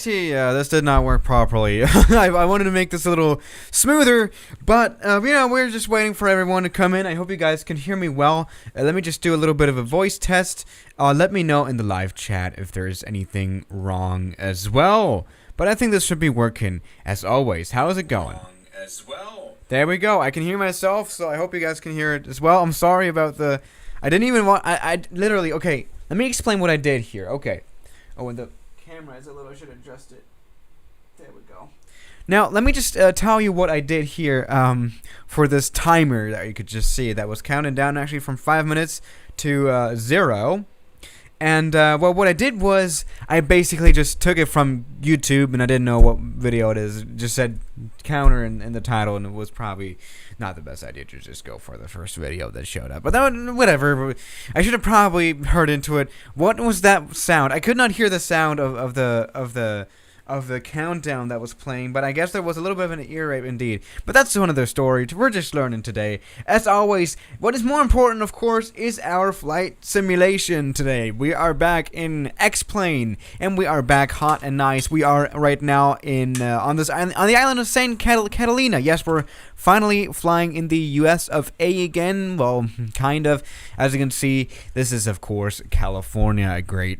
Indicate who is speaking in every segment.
Speaker 1: Alrighty, this did not work properly. I wanted to make this a little smoother, but, we're just waiting for everyone to come in. I hope you guys can hear me well. Let me just do a little bit of a voice test. Let me know in the live chat if there's anything wrong as well. But I think this should be working, as always. How is it going? There we go. I can hear myself, so I hope you guys can hear it as well. I'm sorry about the... I didn't even want... I literally... Okay, let me explain what I did here. Okay. Oh, and the camera is a little... I should adjust it. There we go. Now, let me just tell you what I did here for this timer that you could just see. That was counting down actually from 5 minutes to 0. And, well, what I did was I basically just took it from YouTube, and I didn't know what video it is. It just said counter in the title, and it was probably not the best idea to just go for the first video that showed up. But that, whatever. I should have probably heard into it. What was that sound? I could not hear the sound of the countdown that was playing, but I guess there was a little bit of an ear rape indeed. But that's another story. We're just learning today. As always, what is more important, of course, is our flight simulation today. We are back in X-Plane, and we are back hot and nice. We are right now in on the island of Saint Catalina. Yes, we're finally flying in the US of A again. Well, kind of. As you can see, this is, of course, California, a great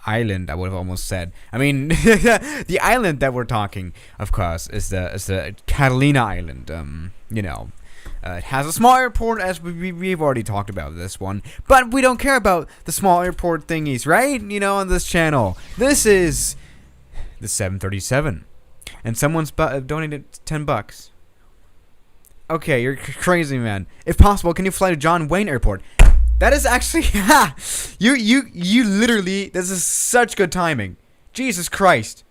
Speaker 1: island, I would have almost said. I mean, the island that we're talking, of course, is the Catalina Island. It has a small airport, as we've already talked about this one, but we don't care about the small airport thingies, right? On this channel. This is the 737, and someone's donated $10. Okay, you're crazy, man. If possible, can you fly to John Wayne Airport? That is actually, you literally, this is such good timing. Jesus Christ.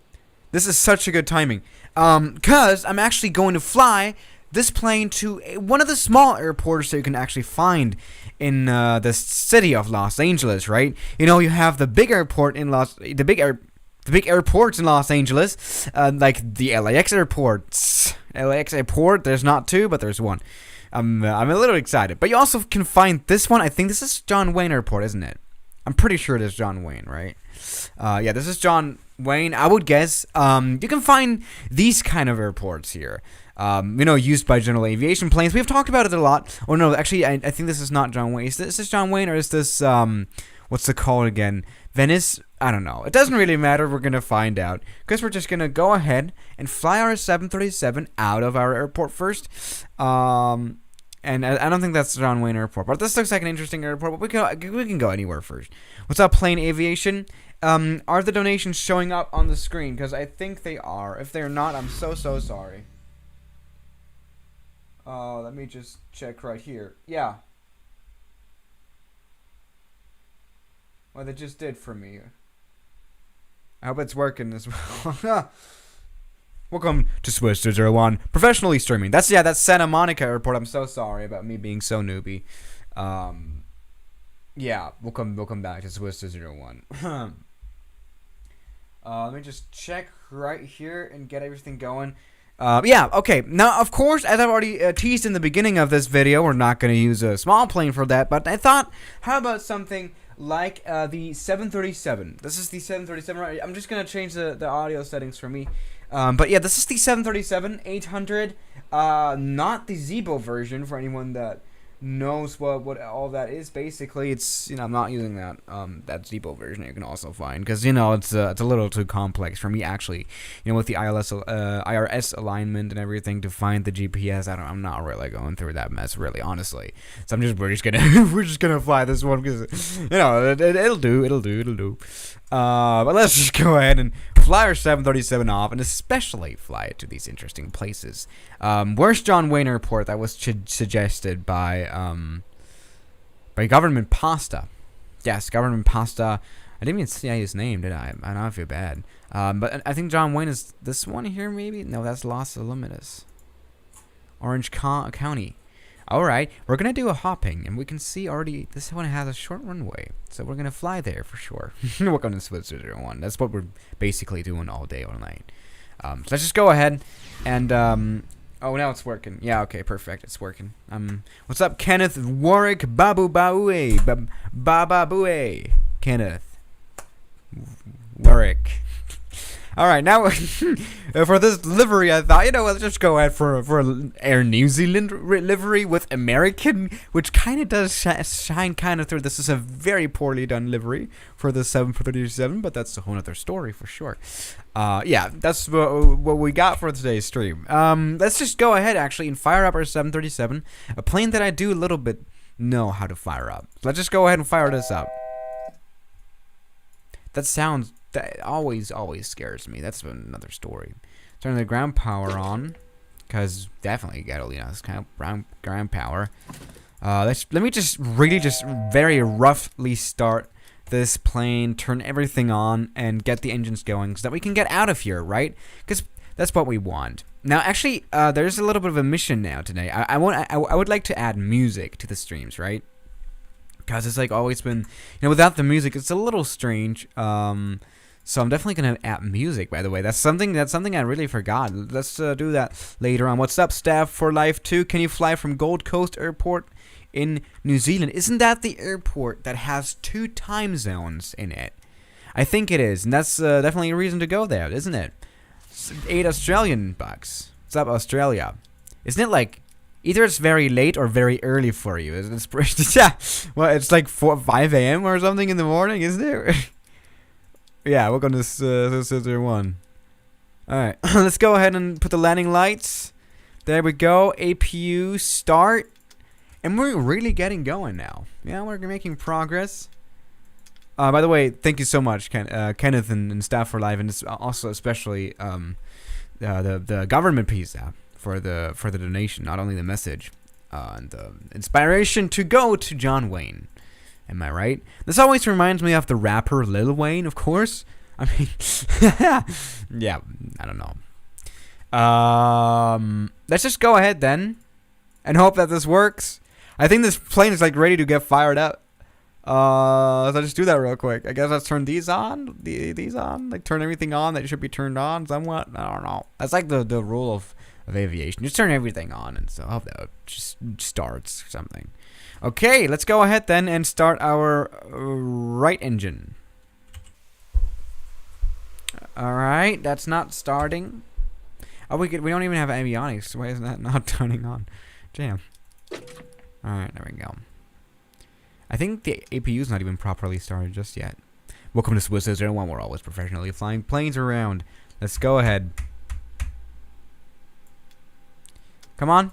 Speaker 1: This is such a good timing. Cause I'm actually going to fly this plane to one of the small airports that you can actually find in the city of Los Angeles, right? You have the big airport in the big airports in Los Angeles, like the LAX airport. LAX airport, there's not two, but there's one. I'm a little excited. But you also can find this one. I think this is John Wayne Airport, isn't it? I'm pretty sure it is John Wayne, right? Yeah, this is John Wayne, I would guess. You can find these kind of airports here. Used by general aviation planes. We've talked about it a lot. Oh, no, actually, I think this is not John Wayne. Is this John Wayne, or is this, what's it called again? Venice? I don't know. It doesn't really matter. We're going to find out. Because we're just going to go ahead and fly our 737 out of our airport first. And I don't think that's John Wayne Airport. But this looks like an interesting airport. But we can go anywhere first. What's up, Plane Aviation? Are the donations showing up on the screen? Because I think they are. If they're not, I'm so sorry. Let me just check right here. Yeah. Well, they just did for me. I hope it's working as well. Welcome to SWISS001, professionally streaming. That's Santa Monica Airport. I'm so sorry about me being so newbie. Yeah, welcome back to SWISS001. Let me just check right here and get everything going. Yeah, okay. Now, of course, as I've already teased in the beginning of this video, we're not going to use a small plane for that, but I thought, how about something like the 737? This is the 737, right? I'm just going to change the audio settings for me. But yeah, this is the 737-800, not the Zebo version for anyone that knows what all that is. Basically, it's, I'm not using that Zebo version you can also find, because, it's a little too complex for me, actually, with the IRS alignment and everything to find the GPS. I'm not really going through that mess, really, honestly. So we're just gonna fly this one, because, it'll do. But let's just go ahead and fly our 737 off, and especially fly it to these interesting places. Where's John Wayne Airport? That was suggested by Government Pasta. Yes, Government Pasta. I didn't even see his name, did I? I know I feel bad. But I think John Wayne is this one here, maybe? No, that's Los Alamitos. Orange County. Alright, we're going to do a hopping, and we can see already this one has a short runway, so we're going to fly there for sure. Welcome to SWISS001. That's what we're basically doing all day, all night. So let's just go ahead, and, oh, now it's working. Yeah, okay, perfect, it's working. What's up, Kenneth Warwick Babu Baue? Baba Bue. Kenneth Warwick. All right, now for this livery, I thought, you know, let's just go ahead for Air New Zealand livery with American, which kind of does shine kind of through. This is a very poorly done livery for the 737, but that's a whole other story for sure. Yeah, that's what we got for today's stream. Let's just go ahead actually and fire up our 737, a plane that I do a little bit know how to fire up. Let's just go ahead and fire this up. That always scares me. That's another story. Turn the ground power on, because definitely Catalina is kind of ground power. Let me just very roughly start this plane, turn everything on, and get the engines going so that we can get out of here, right? Because that's what we want. Now, actually, there's a little bit of a mission now today. I would like to add music to the streams, right? Because it's like always been, you know, without the music, it's a little strange. So I'm definitely gonna add music. By the way, that's something I really forgot. Let's do that later on. What's up, Staff for Life 2? Can you fly from Gold Coast Airport in New Zealand? Isn't that the airport that has 2 time zones in it? I think it is, and that's definitely a reason to go there, isn't it? 8 Australian bucks. What's up, Australia? Isn't it like either it's very late or very early for you? It's yeah. Well, it's like 5 a.m. or something in the morning, isn't it? Yeah, welcome to SWISS001. Alright, let's go ahead and put the landing lights. There we go. APU start. And we're really getting going now. Yeah, we're making progress. By the way, thank you so much, Kenneth and Staff for Life, and also especially the government piece for the donation, not only the message and the inspiration to go to John Wayne. Am I right? This always reminds me of the rapper Lil Wayne, of course. I mean, yeah, I don't know. Let's just go ahead then and hope that this works. I think this plane is like ready to get fired up. Let's just do that real quick. I guess let's turn these on. These on. Like turn everything on that should be turned on somewhat. I don't know. That's like the rule of aviation. Just turn everything on and so I hope that just starts or something. Okay, let's go ahead then and start our right engine. Alright, that's not starting. Oh, we don't even have avionics. Why is that not turning on? Damn. Alright, there we go. I think the APU is not even properly started just yet. Welcome to SWISS001. We're always professionally flying planes around. Let's go ahead. Come on.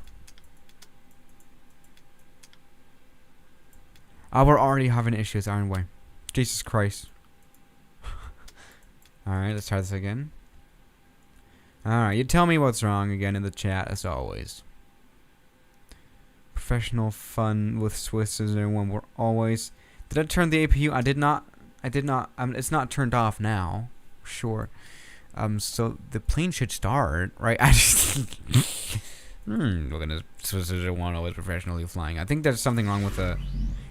Speaker 1: Oh, we're already having issues, aren't we? Jesus Christ. Alright, let's try this again. Alright, you tell me what's wrong again in the chat, as always. Professional fun with SWISS001. We're always... Did I turn the APU? I did not. It's not turned off now. Sure. So the plane should start, right? I just... Looking at SWISS001, always professionally flying. I think there's something wrong with the...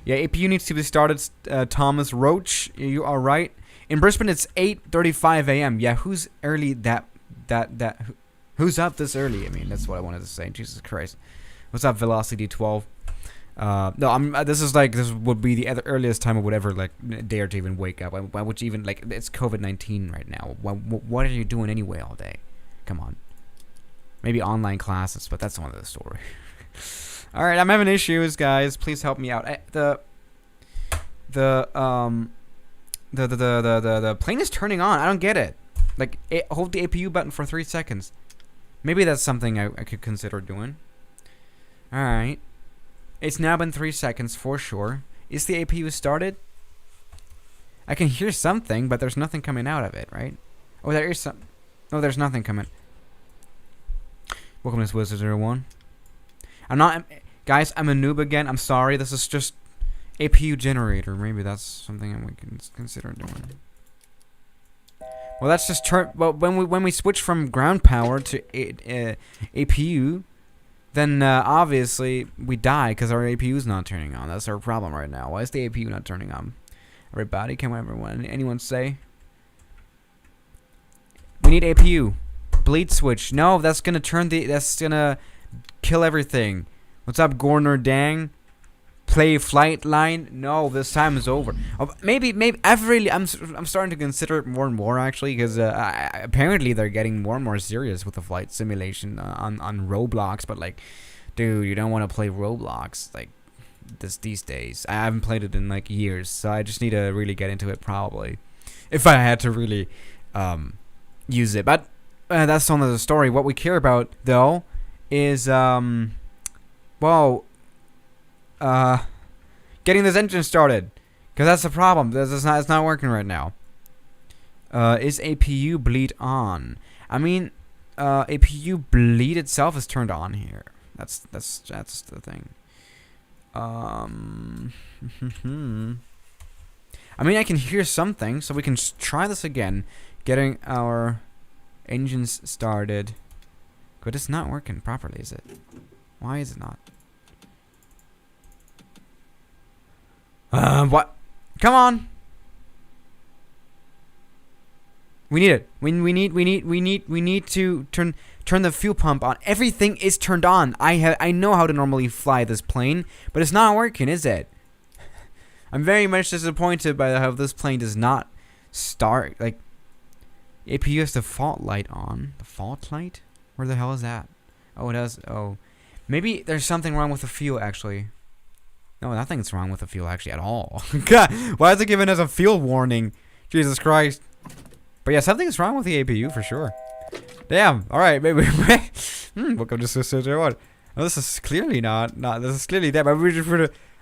Speaker 1: Yeah, APU needs to be started. Thomas Roach, you are right. In Brisbane, it's 8:35 a.m. Yeah, who's early who's up this early? I mean, that's what I wanted to say. Jesus Christ. What's up, Velocity 12? No, this would be the earliest time I would ever like dare to even wake up. Why would you even like? It's COVID-19 right now. What are you doing anyway all day? Come on. Maybe online classes, but that's another story. All right, I'm having issues, guys. Please help me out. The plane is turning on. I don't get it. Like, hold the APU button for 3 seconds. Maybe that's something I could consider doing. All right, it's now been 3 seconds for sure. Is the APU started? I can hear something, but there's nothing coming out of it, right? Oh, there is some. No, there's nothing coming. Welcome to SWISS001. I'm not, guys. I'm a noob again. I'm sorry. This is just APU generator. Maybe that's something we can consider doing. Well, that's just turn. Well, when we switch from ground power to APU, then obviously we die because our APU is not turning on. That's our problem right now. Why is the APU not turning on? Everybody, can anyone say? We need APU. Bleed switch. No, that's gonna kill everything. What's up, Gorner Dang? play flight line. No, this time is over. Maybe I'm starting to consider it more and more actually, because apparently they're getting more and more serious with the flight simulation on Roblox. But like, dude, you don't want to play Roblox like these days. I haven't played it in like years, so I just need to really get into it probably, if I had to really use it. But that's another story. What we care about though is getting this engine started, because that's the problem. It's not working right now. Is APU bleed on? I mean, APU bleed itself is turned on here. That's the thing. I mean, I can hear something, so we can try this again, getting our engines started. But it's not working properly, is it? Why is it not? What? Come on! We need it. We need to turn the fuel pump on. Everything is turned on. I know how to normally fly this plane, but it's not working, is it? I'm very much disappointed by how this plane does not start. Like, APU has the fault light on. The fault light? Where the hell is that? Oh, it does. Oh, maybe there's something wrong with the fuel actually. No, nothing's wrong with the fuel actually at all. God, why is it giving us a fuel warning? Jesus Christ. But yeah, something's wrong with the APU for sure. Damn. All right, maybe. Welcome to SWISS001. Oh, this is clearly not. This is clearly that. But we just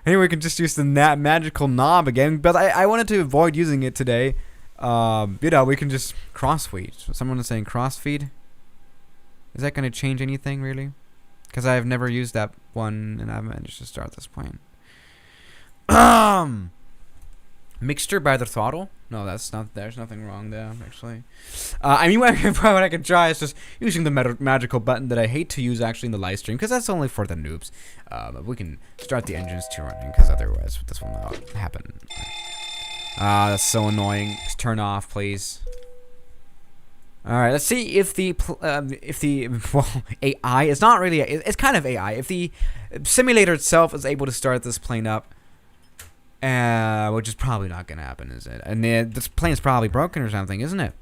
Speaker 1: anyway, we can just use the magical knob again. But I wanted to avoid using it today. You know, we can just crossfeed. So someone is saying crossfeed. Is that going to change anything really? Because I've never used that one, and I've managed to start this plane. Mixture by the throttle? No, that's not. There's nothing wrong there, actually. I mean, what I can try is just using the magical button that I hate to use actually in the live stream, because that's only for the noobs. But we can start the engines to running, because otherwise this will not happen. That's so annoying. Just turn off, please. All right, let's see if the AI, it's not really, it's kind of AI. If the simulator itself is able to start this plane up, which is probably not gonna happen, is it? And this plane is probably broken or something, isn't it?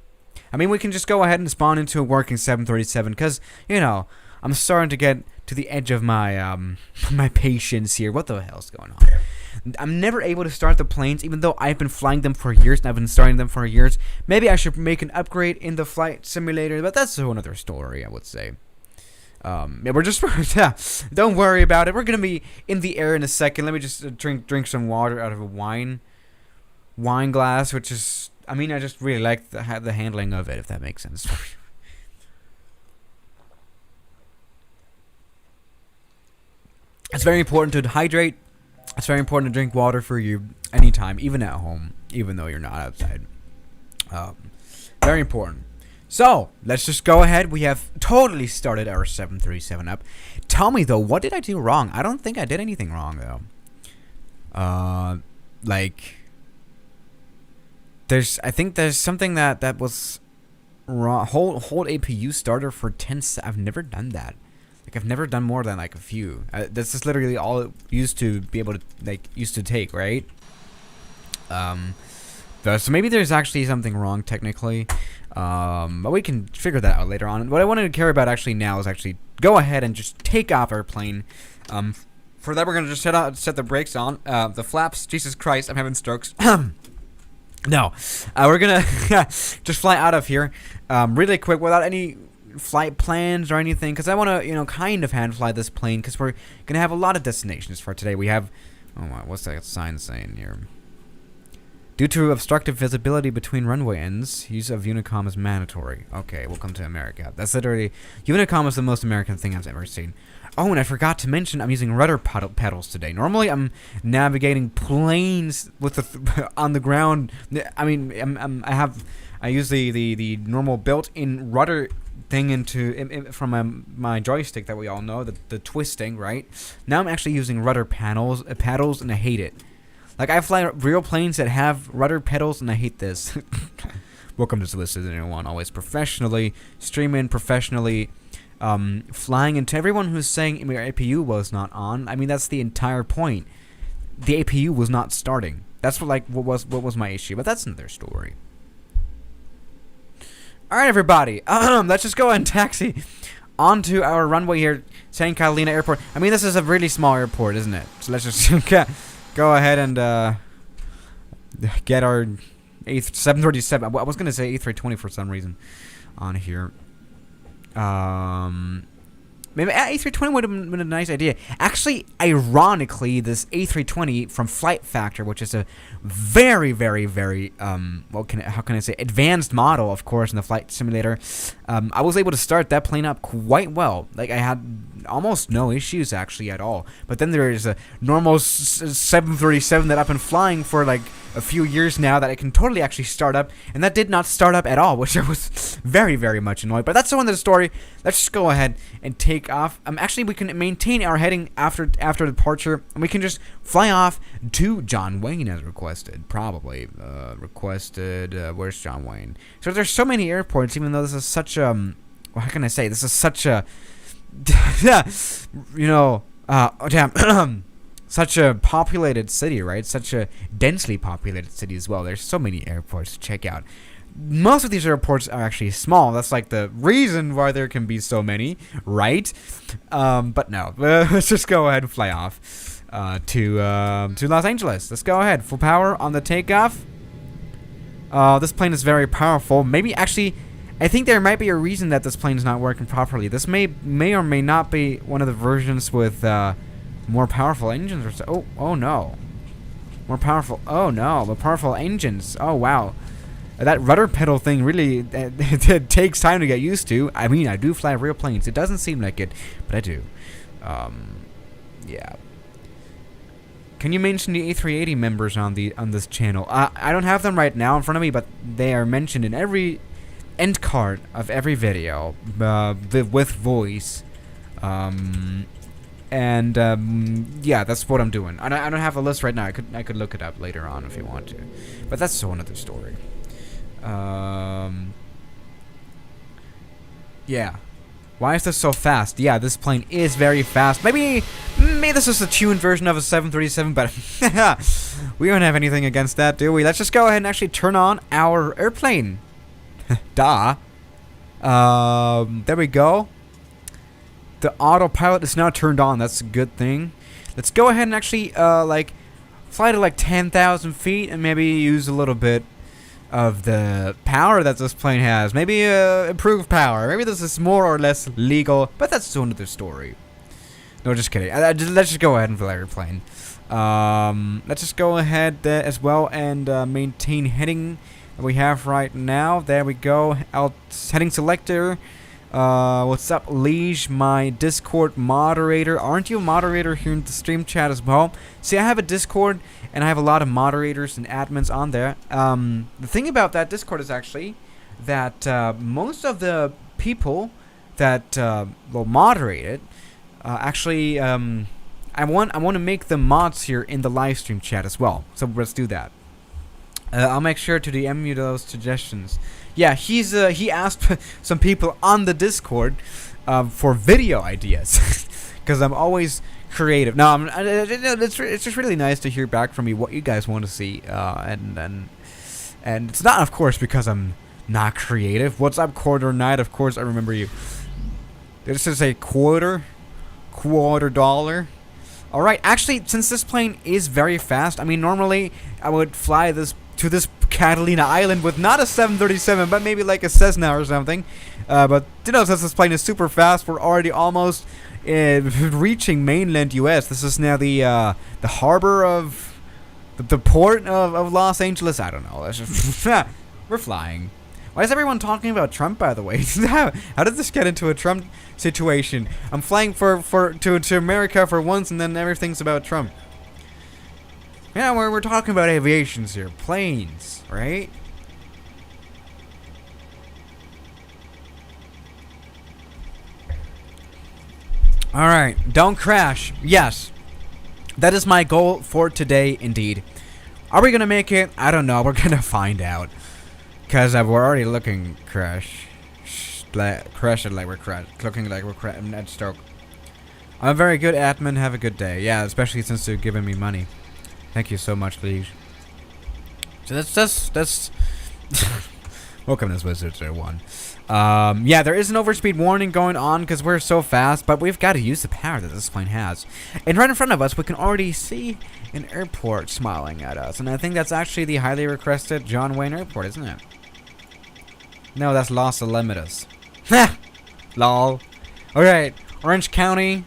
Speaker 1: I mean, we can just go ahead and spawn into a working 737, because you know I'm starting to get to the edge of my my patience here. What the hell's going on? I'm never able to start the planes, even though I've been flying them for years, and I've been starting them for years. Maybe I should make an upgrade in the flight simulator, but that's another story, I would say. Yeah, we're just don't worry about it. We're gonna be in the air in a second. Let me just drink some water out of a wine glass, which is, I mean, I just really like the handling of it, if that makes sense. It's very important to hydrate. It's very important to drink water for you anytime, even at home, even though you're not outside. Very important. So, let's just go ahead. We have totally started our 737 up. Tell me, though, what did I do wrong? I don't think I did anything wrong, though. Like, I think there's something that was wrong. Hold APU starter for 10 seconds. I've never done that. Like, I've never done more than like a few. That's just literally all it used to be able to take, right? So maybe there's actually something wrong technically. But we can figure that out later on. What I wanted to care about actually now is actually go ahead and just take off our plane. For that, we're gonna just set the brakes on. The flaps. Jesus Christ, I'm having strokes. No, we're gonna just fly out of here really quick without any flight plans or anything, because I want to, you know, kind of hand fly this plane, because we're gonna have a lot of destinations for today. We have, oh my, what's that sign saying here? Due to obstructive visibility between runway ends, use of Unicom is mandatory. Okay, welcome to America. That's literally, Unicom is the most American thing I've ever seen. Oh, and I forgot to mention, I'm using rudder pedals today. Normally, I'm navigating planes with the on the ground. I mean, I use the normal built-in rudder thing from my joystick that we all know, the twisting, right? Now I'm actually using rudder paddles, and I hate it. Like, I fly real planes that have rudder pedals, and I hate this. Welcome to SWISS001, always professionally, streaming professionally, flying. And to everyone who's saying your APU was not on, I mean, that's the entire point. the APU was not starting. That's what was my issue, but that's another story. All right, everybody, let's just go and taxi onto our runway here, San Catalina Airport. I mean, this is a really small airport, isn't it? So let's just go ahead and get our 737. I was gonna say A320 for some reason on here. Maybe A320 would have been a nice idea. Actually, ironically, this A320 from Flight Factor, which is a very, very, very, how can I say, advanced model, of course, in the flight simulator, I was able to start that plane up quite well. Like, I had almost no issues, actually, at all. But then there is a normal 737 that I've been flying for, like, a few years now that I can totally actually start up, and that did not start up at all, which I was very, very much annoyed. But that's the one of the story. Let's just go ahead and take off. Actually, we can maintain our heading after departure, and we can just fly off to John Wayne as requested. Probably requested. Where's John Wayne? So there's so many airports, even though this is such a well, how can I say? This is such a such a populated city, right? Such a densely populated city as well. There's so many airports to check out. Most of these airports are actually small. That's like the reason why there can be so many, right? But no, let's just go ahead and fly off to Los Angeles. Let's go ahead. Full power on the takeoff. This plane is very powerful. Maybe actually, I think there might be a reason that this plane is not working properly. This may or may not be one of the versions with more powerful engines or so. Oh no. More powerful. Oh no, the powerful engines. Oh wow. That rudder pedal thing really it takes time to get used to. I mean, I do fly real planes. It doesn't seem like it, but I do. Yeah. Can you mention the A380 members on this channel? I don't have them right now in front of me, but they are mentioned in every end card of every video with voice. Yeah, that's what I'm doing. I don't have a list right now. I could look it up later on if you want to, but that's a whole other story. Yeah. Why is this so fast? Yeah, this plane is very fast. Maybe this is a tuned version of a 737, but we don't have anything against that, do we? Let's just go ahead and actually turn on our airplane. Duh. There we go. The autopilot is now turned on. That's a good thing. Let's go ahead and actually fly to like 10,000 feet and maybe use a little bit of the power that this plane has. Maybe improved power. Maybe this is more or less legal, but that's another story. No, just kidding. Let's just go ahead and fly our plane. Let's just go ahead as well and maintain heading that we have right now. There we go. Heading selector. What's up, Liege, my Discord moderator? Aren't you a moderator here in the stream chat as well? See, I have a Discord, and I have a lot of moderators and admins on there. The thing about that Discord is actually that most of the people that will moderate it, actually, I want to make them mods here in the live stream chat as well. So let's do that. I'll make sure to DM you those suggestions. Yeah, he asked some people on the Discord for video ideas because I'm always creative. No, it's just really nice to hear back from you what you guys want to see, and it's not, of course, because I'm not creative. What's up, Quarter Night? Of course, I remember you. This is a quarter dollar. All right, actually, since this plane is very fast, I mean, normally I would fly this to this Catalina Island with not a 737, but maybe like a Cessna or something. But you know, since this plane is super fast, we're already almost reaching mainland U.S. This is now the harbor of the port of Los Angeles. I don't know. That's just we're flying. Why is everyone talking about Trump, by the way? How did this get into a Trump situation? I'm flying to America for once, and then everything's about Trump. Yeah, we're talking about aviations here. Planes, right? Alright, don't crash. Yes. That is my goal for today, indeed. Are we going to make it? I don't know. We're going to find out. Because we're already looking looking like we're crashing at stroke. I'm a very good admin. Have a good day. Yeah, especially since they're giving me money. Thank you so much, Liege. So that's welcome to SWISS001. Yeah, there is an overspeed warning going on because we're so fast, but we've got to use the power that this plane has. And right in front of us, we can already see an airport smiling at us, and I think that's actually the highly requested John Wayne Airport, isn't it? No, that's Los Alamitos. Ha! Lol. Alright, Orange County.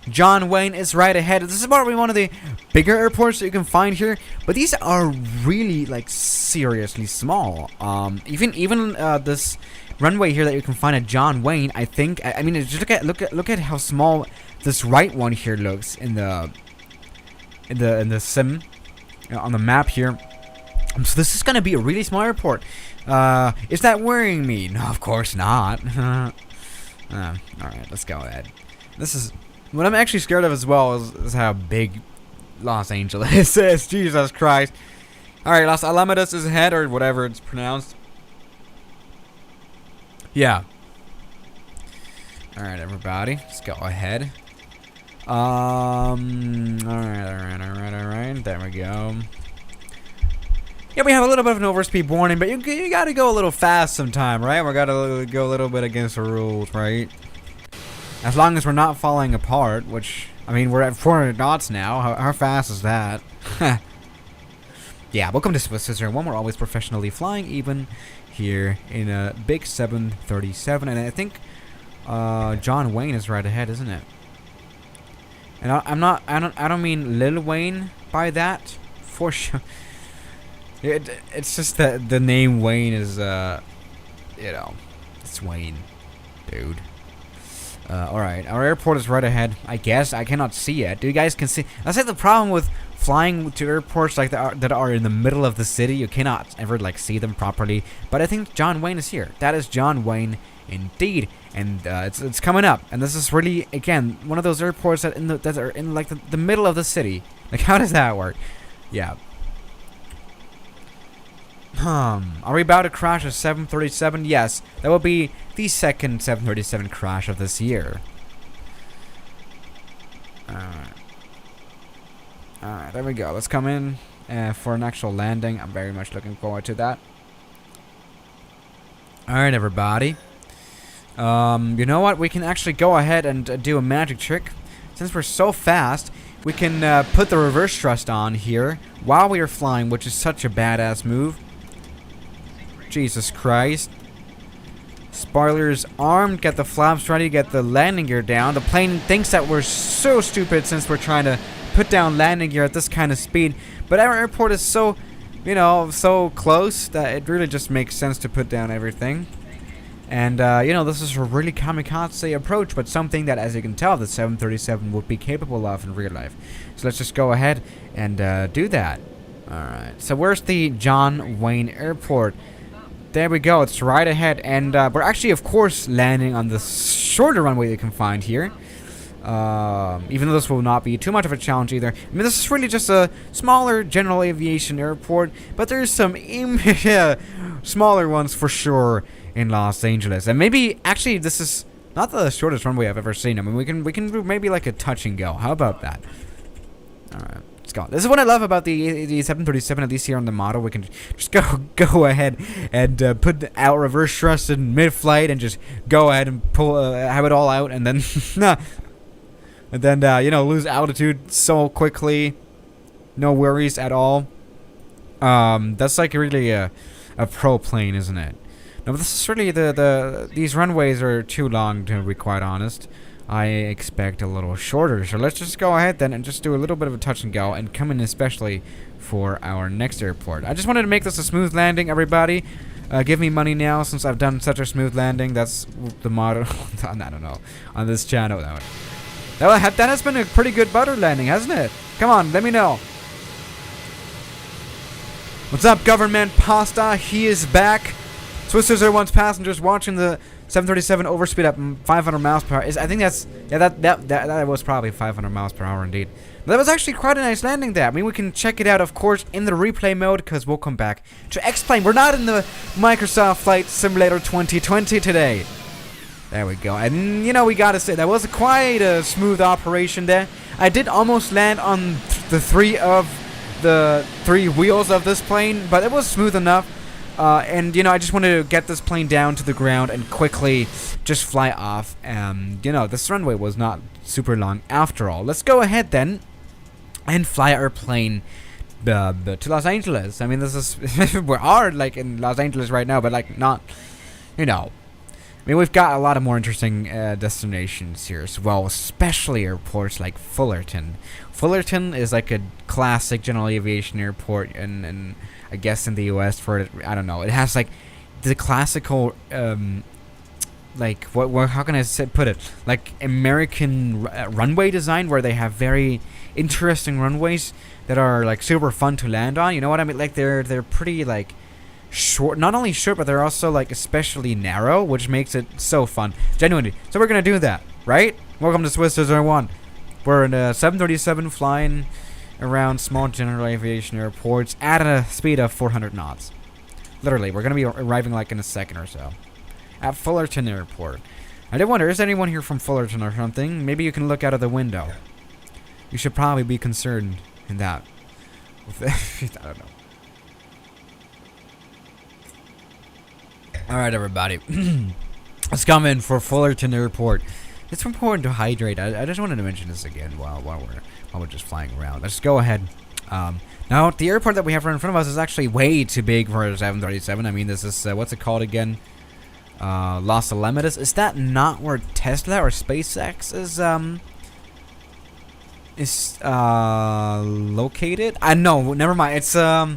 Speaker 1: John Wayne is right ahead. This is probably one of the bigger airports that you can find here, but these are really, like, seriously small. Even this runway here that you can find at John Wayne, I think. I mean, just look at how small this right one here looks in the sim on the map here. So this is gonna be a really small airport. Is that worrying me? No, of course not. Alright, let's go ahead. This is what I'm actually scared of as well is how big Los Angeles is. Jesus Christ. Alright, Los Alamitos is ahead, or whatever it's pronounced. Yeah. Alright, everybody. Let's go ahead. Alright. There we go. Yeah, we have a little bit of an overspeed warning, but you gotta go a little fast sometime, right? We gotta go a little bit against the rules, right? As long as we're not falling apart, which, I mean, we're at 400 knots now. How fast is that? Yeah, welcome to SWISS001. We're always professionally flying, even here in a big 737. And I think John Wayne is right ahead, isn't it? And I don't mean Lil Wayne by that, for sure. It's just that the name Wayne is, you know, it's Wayne, dude. Alright, our airport is right ahead. I guess I cannot see it. You guys can see. That's like the problem with flying to airports like that are in the middle of the city. You cannot ever like see them properly. But I think John Wayne is here. That is John Wayne, indeed. And it's coming up. And this is really, again, one of those airports that are in like the middle of the city. Like, how does that work? Yeah. Are we about to crash a 737? Yes, that will be the second 737 crash of this year. Alright, there we go. Let's come in for an actual landing. I'm very much looking forward to that. Alright, everybody. You know what? We can actually go ahead and do a magic trick. Since we're so fast, we can put the reverse thrust on here while we are flying, which is such a badass move. Jesus Christ. Spoilers armed, get the flaps ready, get the landing gear down. The plane thinks that we're so stupid since we're trying to put down landing gear at this kind of speed. But our airport is so, you know, so close that it really just makes sense to put down everything. And, you know, this is a really kamikaze approach, but something that, as you can tell, the 737 would be capable of in real life. So let's just go ahead and do that. Alright, so where's the John Wayne Airport? There we go, it's right ahead, and we're actually, of course, landing on the shorter runway you can find here. Even though this will not be too much of a challenge either. I mean, this is really just a smaller general aviation airport, but there's some smaller ones for sure in Los Angeles. And maybe, actually, this is not the shortest runway I've ever seen. I mean, we can do maybe like a touch and go. How about that? Alright. This is what I love about the 737, at least here on the model. We can just go ahead and put our reverse thrust in mid-flight and just go ahead and pull have it all out, and then you know, lose altitude so quickly. No worries at all. That's like really a pro plane, isn't it? No, but this is really these runways are too long, to be quite honest. I expect a little shorter, so let's just go ahead then and just do a little bit of a touch and go and come in especially for our next airport. I just wanted to make this a smooth landing, everybody. Give me money now since I've done such a smooth landing. That's the motto. I don't know, on this channel. That has been a pretty good butter landing, hasn't it? Come on, let me know. What's up, Government Pasta? He is back. SWISS001's passengers watching the 737 overspeed at 500 miles per hour. I think that's, yeah, that was probably 500 miles per hour indeed. But that was actually quite a nice landing there. I mean, we can check it out, of course, in the replay mode, because we'll come back to X-Plane. We're not in the Microsoft Flight Simulator 2020 today. There we go. And, you know, we gotta say, that was quite a smooth operation there. I did almost land on the 3 of the 3 wheels of this plane, but it was smooth enough. And, I just wanted to get this plane down to the ground and quickly just fly off. This runway was not super long after all. Let's go ahead then and fly our plane to Los Angeles. I mean, this is, we are, like, in Los Angeles right now, but, like, not, I mean, we've got a lot of more interesting destinations here as well, especially airports like Fullerton. Fullerton is like a classic general aviation airport, and I guess in the U.S. for, I don't know, it has like the classical, like, how can I put it? Like American runway design, where they have very interesting runways that are like super fun to land on. You know what I mean? Like they're pretty like short, not only short, but they're also like especially narrow, which makes it so fun, genuinely. So we're gonna do that, right? Welcome to SWISS001. We're in a 737 flying around small general aviation airports at a speed of 400 knots. Literally, we're gonna be arriving like in a second or so at Fullerton Airport. I did wonder, is anyone here from Fullerton or something? Maybe you can look out of the window. You should probably be concerned in that. I don't know. Alright, everybody. Let's come in for Fullerton Airport. It's important to hydrate. I just wanted to mention this again while we're just flying around. Let's go ahead. Now, the airport that we have right in front of us is actually way too big for a 737. I mean, this is, what's it called again? Los Alamitos. Is that not where Tesla or SpaceX is located? No, never mind. It's up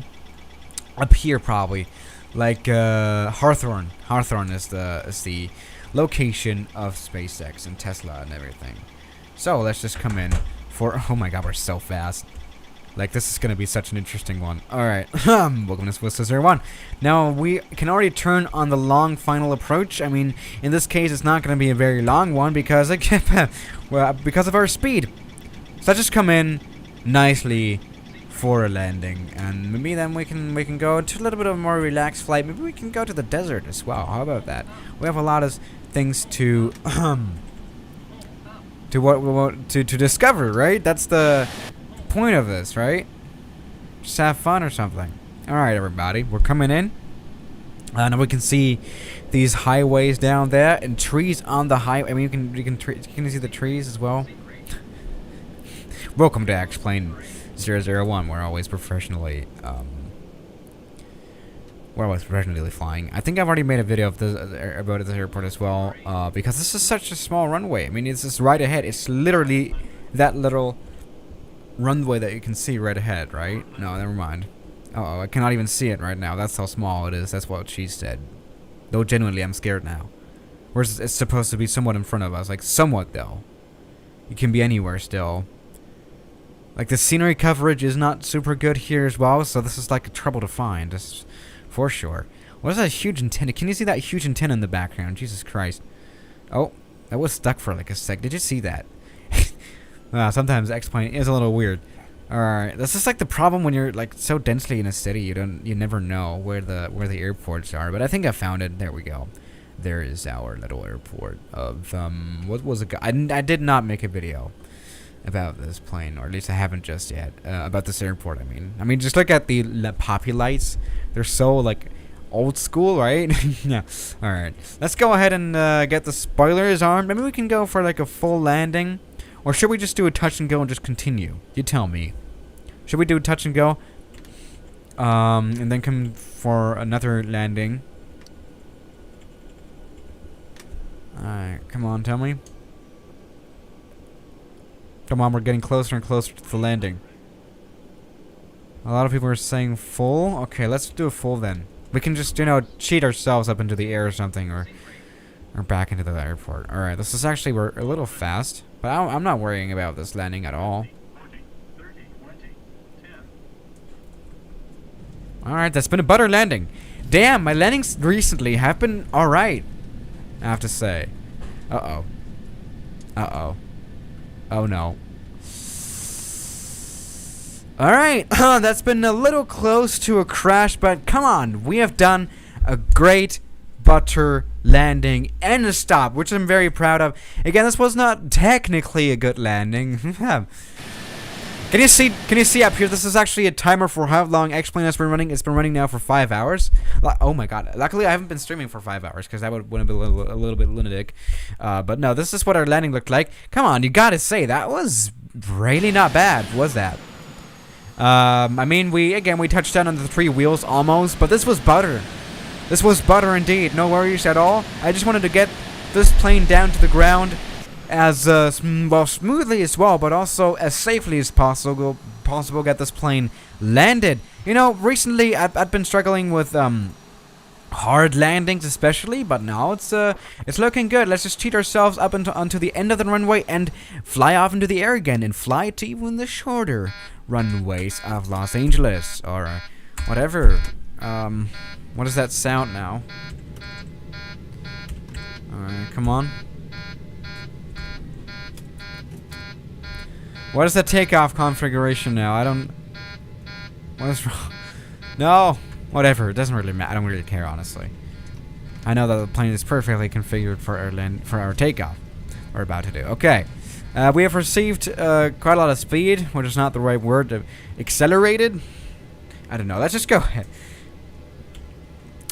Speaker 1: here probably. Like Hawthorne. Hawthorne is the location of SpaceX and Tesla and everything. So let's just come in for, oh my god, we're so fast. Like, this is gonna be such an interesting one. Alright, welcome to SWISS001. Now, we can already turn on the long final approach. I mean, in this case, it's not gonna be a very long one because, well, because of our speed. So let's just come in nicely for a landing, and maybe then we can go to a little bit of a more relaxed flight. Maybe we can go to the desert as well. How about that? We have a lot of things to to discover, right? That's the point of this, right? Just have fun or something. All right, everybody, we're coming in. Now we can see these highways down there and trees on the highway. I mean, you can see the trees as well. Welcome to X-Plane 001. We're always professionally flying. I think I've already made a video of this about this airport as well, because this is such a small runway. I mean, it's just right ahead. It's literally that little runway that you can see right ahead, right? No, never mind. Uh-oh, I cannot even see it right now. That's how small it is. That's what she said. Though genuinely, I'm scared now. Whereas it's supposed to be somewhat in front of us, like somewhat though. It can be anywhere still. Like, the scenery coverage is not super good here as well, so this is like a trouble to find, just for sure. What is that huge antenna? Can you see that huge antenna in the background? Jesus Christ. Oh, that was stuck for like a sec. Did you see that? Sometimes X-Plane is a little weird. Alright, this is like the problem when you're like so densely in a city, you never know where the airports are. But I think I found it. There we go. There is our little airport of what was it? I did not make a video about this plane, or at least I haven't just yet, about this airport. I mean, just look at the poppy lights. They're so like old school, right? Yeah. All right, let's go ahead and get the spoilers armed. Maybe we can go for like a full landing, or should we just do a touch and go and just continue? You tell me. Should we do a touch and go, and then come for another landing? All right, come on, tell me. Come on, we're getting closer and closer to the landing. A lot of people are saying full. Okay, let's do a full then. We can just, cheat ourselves up into the air or something, or back into the airport. All right, this is actually, we're a little fast, but I'm not worrying about this landing at all. All right, that's been a butter landing. Damn, my landings recently have been all right, I have to say. Uh-oh. Uh-oh. Oh no. Alright, that's been a little close to a crash, but come on, we have done a great butter landing and a stop, which I'm very proud of. Again, this was not technically a good landing, Can you see? Can you see up here? This is actually a timer for how long X-Plane has been running. It's been running now for 5 hours. Oh my god! Luckily, I haven't been streaming for 5 hours because that would have been a little bit lunatic. But no, this is what our landing looked like. Come on, you gotta say that was really not bad, was that? I mean, we touched down on the 3 wheels almost, but this was butter. This was butter indeed. No worries at all. I just wanted to get this plane down to the ground as smoothly as well, but also as safely as possible. Get this plane landed. You know, recently I've been struggling with hard landings, especially, but now it's looking good. Let's just cheat ourselves up onto the end of the runway and fly off into the air again, and fly to even the shorter runways of Los Angeles or whatever. What does that sound now? Alright, come on. What is the takeoff configuration now? I don't... What is wrong? No! Whatever, it doesn't really matter. I don't really care, honestly. I know that the plane is perfectly configured for our takeoff. We're about to do. Okay. We have received quite a lot of speed, which is not the right word. Accelerated? I don't know. Let's just go ahead.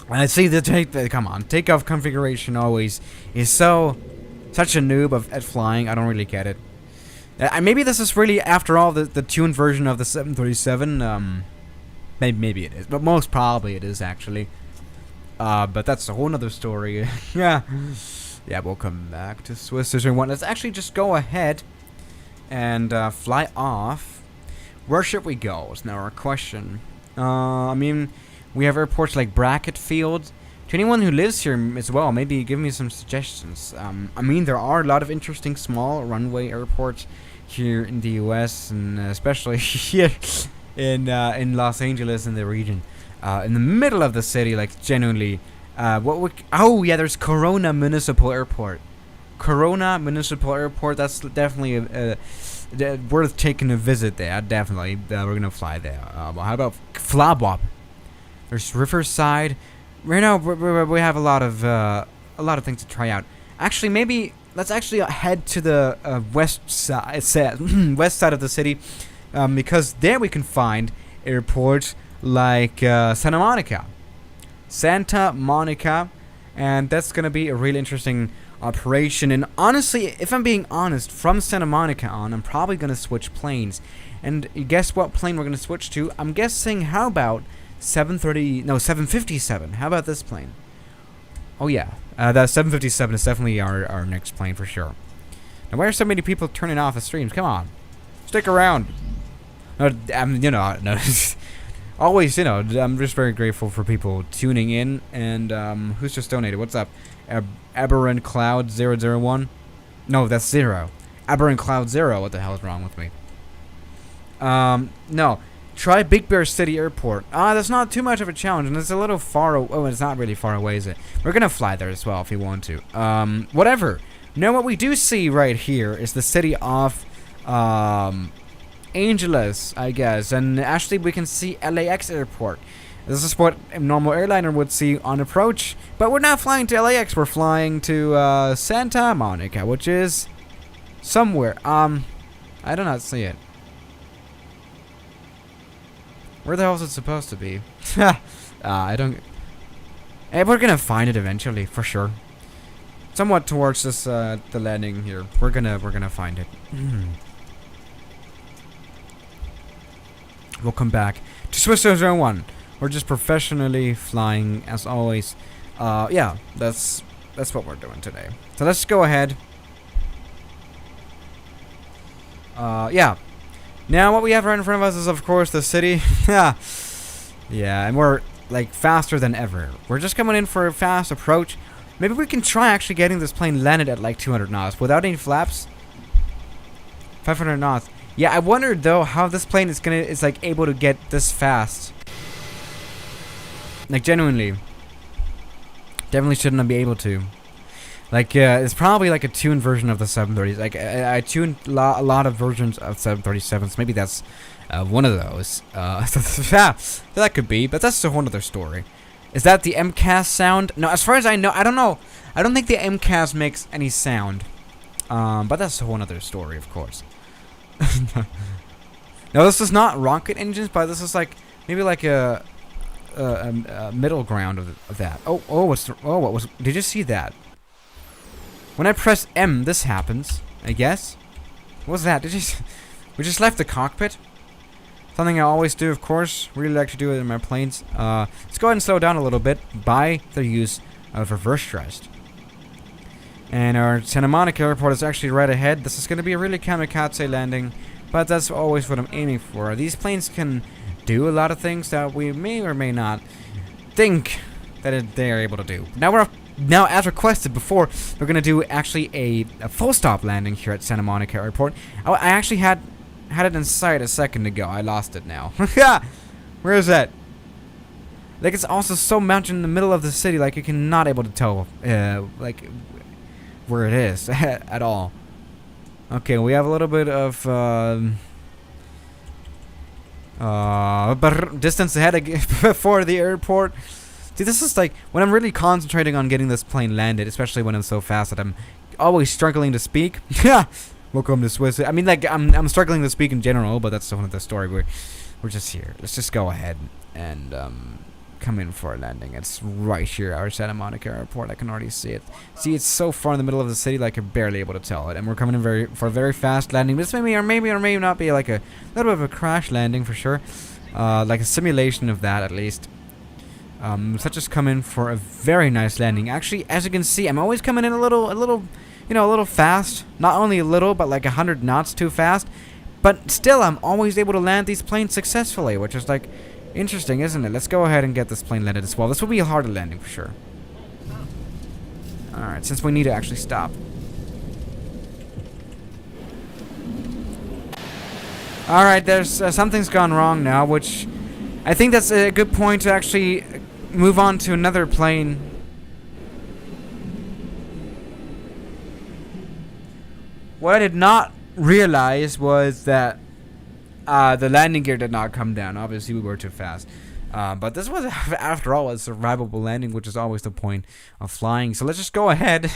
Speaker 1: I see the come on. Takeoff configuration always is such a noob at flying. I don't really get it. Maybe this is really, after all, the tuned version of the 737. Maybe it is, but most probably it is actually. But that's a whole nother story. Yeah, we'll come back to SWISS001. Let's actually just go ahead and fly off. Where should we go? Is now our question. I mean, we have airports like Brackett Field. To anyone who lives here as well, maybe give me some suggestions. I mean, there are a lot of interesting small runway airports here in the U.S. and especially here in Los Angeles and the region, in the middle of the city, like genuinely. Oh yeah, there's Corona Municipal Airport. Corona Municipal Airport. That's definitely worth taking a visit there. Definitely, we're gonna fly there. How about Flabop? There's Riverside. Right now, we have a lot of things to try out. Actually, maybe let's actually head to the west side, west side of the city, because there we can find airports like Santa Monica, and that's gonna be a really interesting operation. And honestly, if I'm being honest, from Santa Monica on, I'm probably gonna switch planes. And guess what plane we're gonna switch to? I'm guessing, how about 757. How about this plane? Oh yeah, that 757 is definitely our next plane for sure. Now, why are so many people turning off the streams? Come on, stick around. No, you know, no. Always, you know, I'm just very grateful for people tuning in. And who's just donated? What's up? Aberrant Cloud 001. No, that's 0. Aberrant Cloud 0. What the hell is wrong with me? No. Try Big Bear City Airport. That's not too much of a challenge, and it's a little far away. Oh, it's not really far away, is it? We're gonna fly there as well if we want to. Whatever. Now, what we do see right here is the city of Angeles, I guess. And actually, we can see LAX Airport. This is what a normal airliner would see on approach. But we're not flying to LAX. We're flying to Santa Monica, which is somewhere. I do not see it. Where the hell is it supposed to be? I don't... Hey, we're gonna find it eventually, for sure. Somewhat towards this, the landing here. We're gonna find it. We'll come back to SWISS001. We're just professionally flying, as always. Yeah, that's what we're doing today. So let's go ahead. Yeah. Now, what we have right in front of us is, of course, the city. Yeah, and we're, like, faster than ever. We're just coming in for a fast approach. Maybe we can try actually getting this plane landed at, like, 200 knots without any flaps. 500 knots. Yeah, I wondered, though, how this plane is like, able to get this fast. Like, genuinely. Definitely shouldn't be able to. Like, it's probably like a tuned version of the 730s. Like, I tuned a lot of versions of 737s. Maybe that's one of those. Yeah, that could be, but that's a whole other story. Is that the MCAS sound? No, as far as I know, I don't know. I don't think the MCAS makes any sound. But that's a whole other story, of course. Now this is not rocket engines, but this is like maybe like a middle ground of that. What was? Did you see that? When I press M, this happens. I guess. What was that? We just left the cockpit. Something I always do, of course. Really like to do it in my planes. Let's go ahead and slow down a little bit by the use of reverse thrust. And our Santa Monica airport is actually right ahead. This is going to be a really kamikaze landing, but that's always what I'm aiming for. These planes can do a lot of things that we may or may not think that they're able to do. Now, as requested before, we're going to do actually a full stop landing here at Santa Monica Airport. I actually had it in sight a second ago. I lost it now. Where is that? Like, it's also so mountain in the middle of the city, like, you cannot able to tell, like, where it is at all. Okay, we have a little bit of distance ahead for the airport. See, this is like when I'm really concentrating on getting this plane landed, especially when I'm so fast that I'm always struggling to speak. Welcome to Swiss. I mean, like I'm struggling to speak in general, but that's one of the story. We're just here. Let's just go ahead and come in for a landing. It's right here, our Santa Monica airport. I can already see it. See, it's so far in the middle of the city, like I'm barely able to tell it. And we're coming in for a very fast landing. This may or may not be like a little bit of a crash landing for sure, like a simulation of that at least. So let's just come in for a very nice landing. Actually, as you can see, I'm always coming in a little fast. Not only a little, but like 100 knots too fast. But still, I'm always able to land these planes successfully, which is like interesting, isn't it? Let's go ahead and get this plane landed as well. This will be a harder landing for sure. Alright, since we need to actually stop. Alright, there's something's gone wrong now, which I think that's a good point to actually move on to another plane. What I did not realize was that the landing gear did not come down. Obviously, we were too fast. But this was, after all, a survivable landing, which is always the point of flying. So let's just go ahead,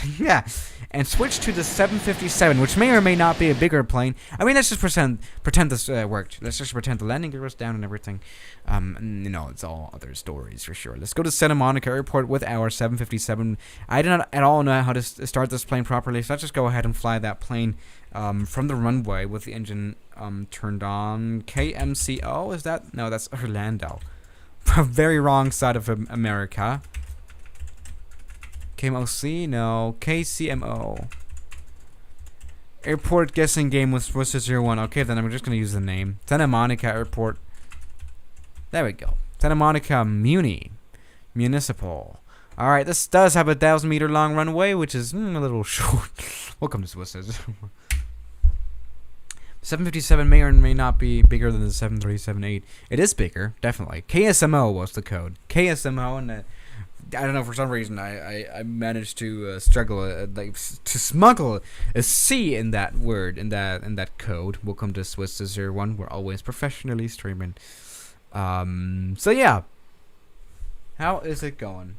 Speaker 1: and switch to the 757, which may or may not be a bigger plane. I mean, let's just pretend this worked. Let's just pretend the landing gear was down and everything. It's all other stories for sure. Let's go to Santa Monica Airport with our 757. I do not at all know how to start this plane properly, so let's just go ahead and fly that plane from the runway with the engine turned on. KMCO, is that? No, that's Orlando. Very wrong side of America. KMOC? No. KCMO. Airport guessing game with SWISS001. Okay, then I'm just going to use the name. Santa Monica Airport. There we go. Santa Monica Municipal. Alright, this does have a 1,000-meter long runway, which is a little short. Welcome to SWISS001. 757 may or may not be bigger than the 7378. It is bigger, definitely. KSMO was the code. KSMO, and I don't know, for some reason I managed to to smuggle a C in that word, in that code. Welcome to SWISS001. We're always professionally streaming. So yeah, how is it going?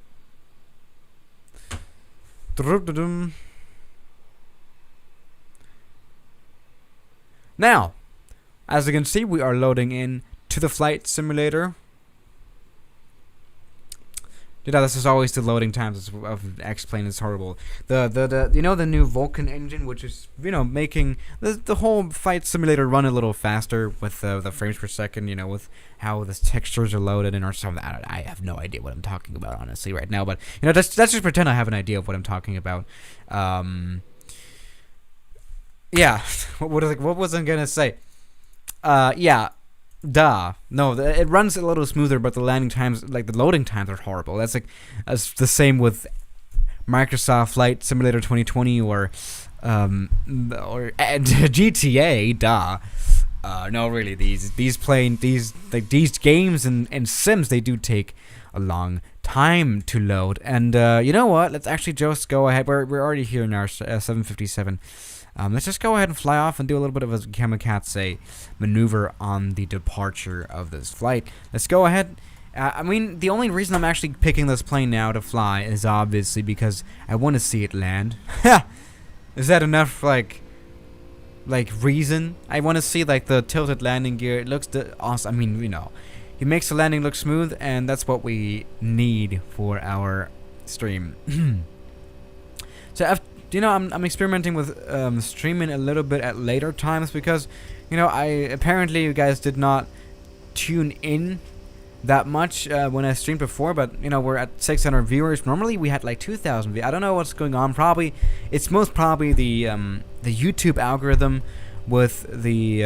Speaker 1: Now, as you can see, we are loading in to the flight simulator. This is always the loading times of X-Plane is horrible. The new Vulcan engine, which is making the whole flight simulator run a little faster with the frames per second. With how the textures are loaded and or something. I have no idea what I'm talking about honestly right now. But let's just pretend I have an idea of what I'm talking about. Yeah, what was I gonna say? Yeah, duh. No, it runs a little smoother, but the landing times, like the loading times, are horrible. That's the same with Microsoft Flight Simulator 2020 or GTA. Duh. No, really, these games and Sims, they do take a long time to load. And you know what? Let's actually just go ahead. We're already here in our 757. Let's just go ahead and fly off and do a little bit of a kamikaze maneuver on the departure of this flight. Let's go ahead. I mean, the only reason I'm actually picking this plane now to fly is obviously because I want to see it land. Is that enough, like, like reason. I want to see like the tilted landing gear. It looks awesome. I mean, you know, he makes the landing look smooth, and that's what we need for our stream. So you know, I'm experimenting with streaming a little bit at later times because, you know, apparently you guys did not tune in that much when I streamed before, but you know, we're at 600 viewers. Normally we had like 2,000 viewers. I don't know what's going on. Probably it's most probably the YouTube algorithm with the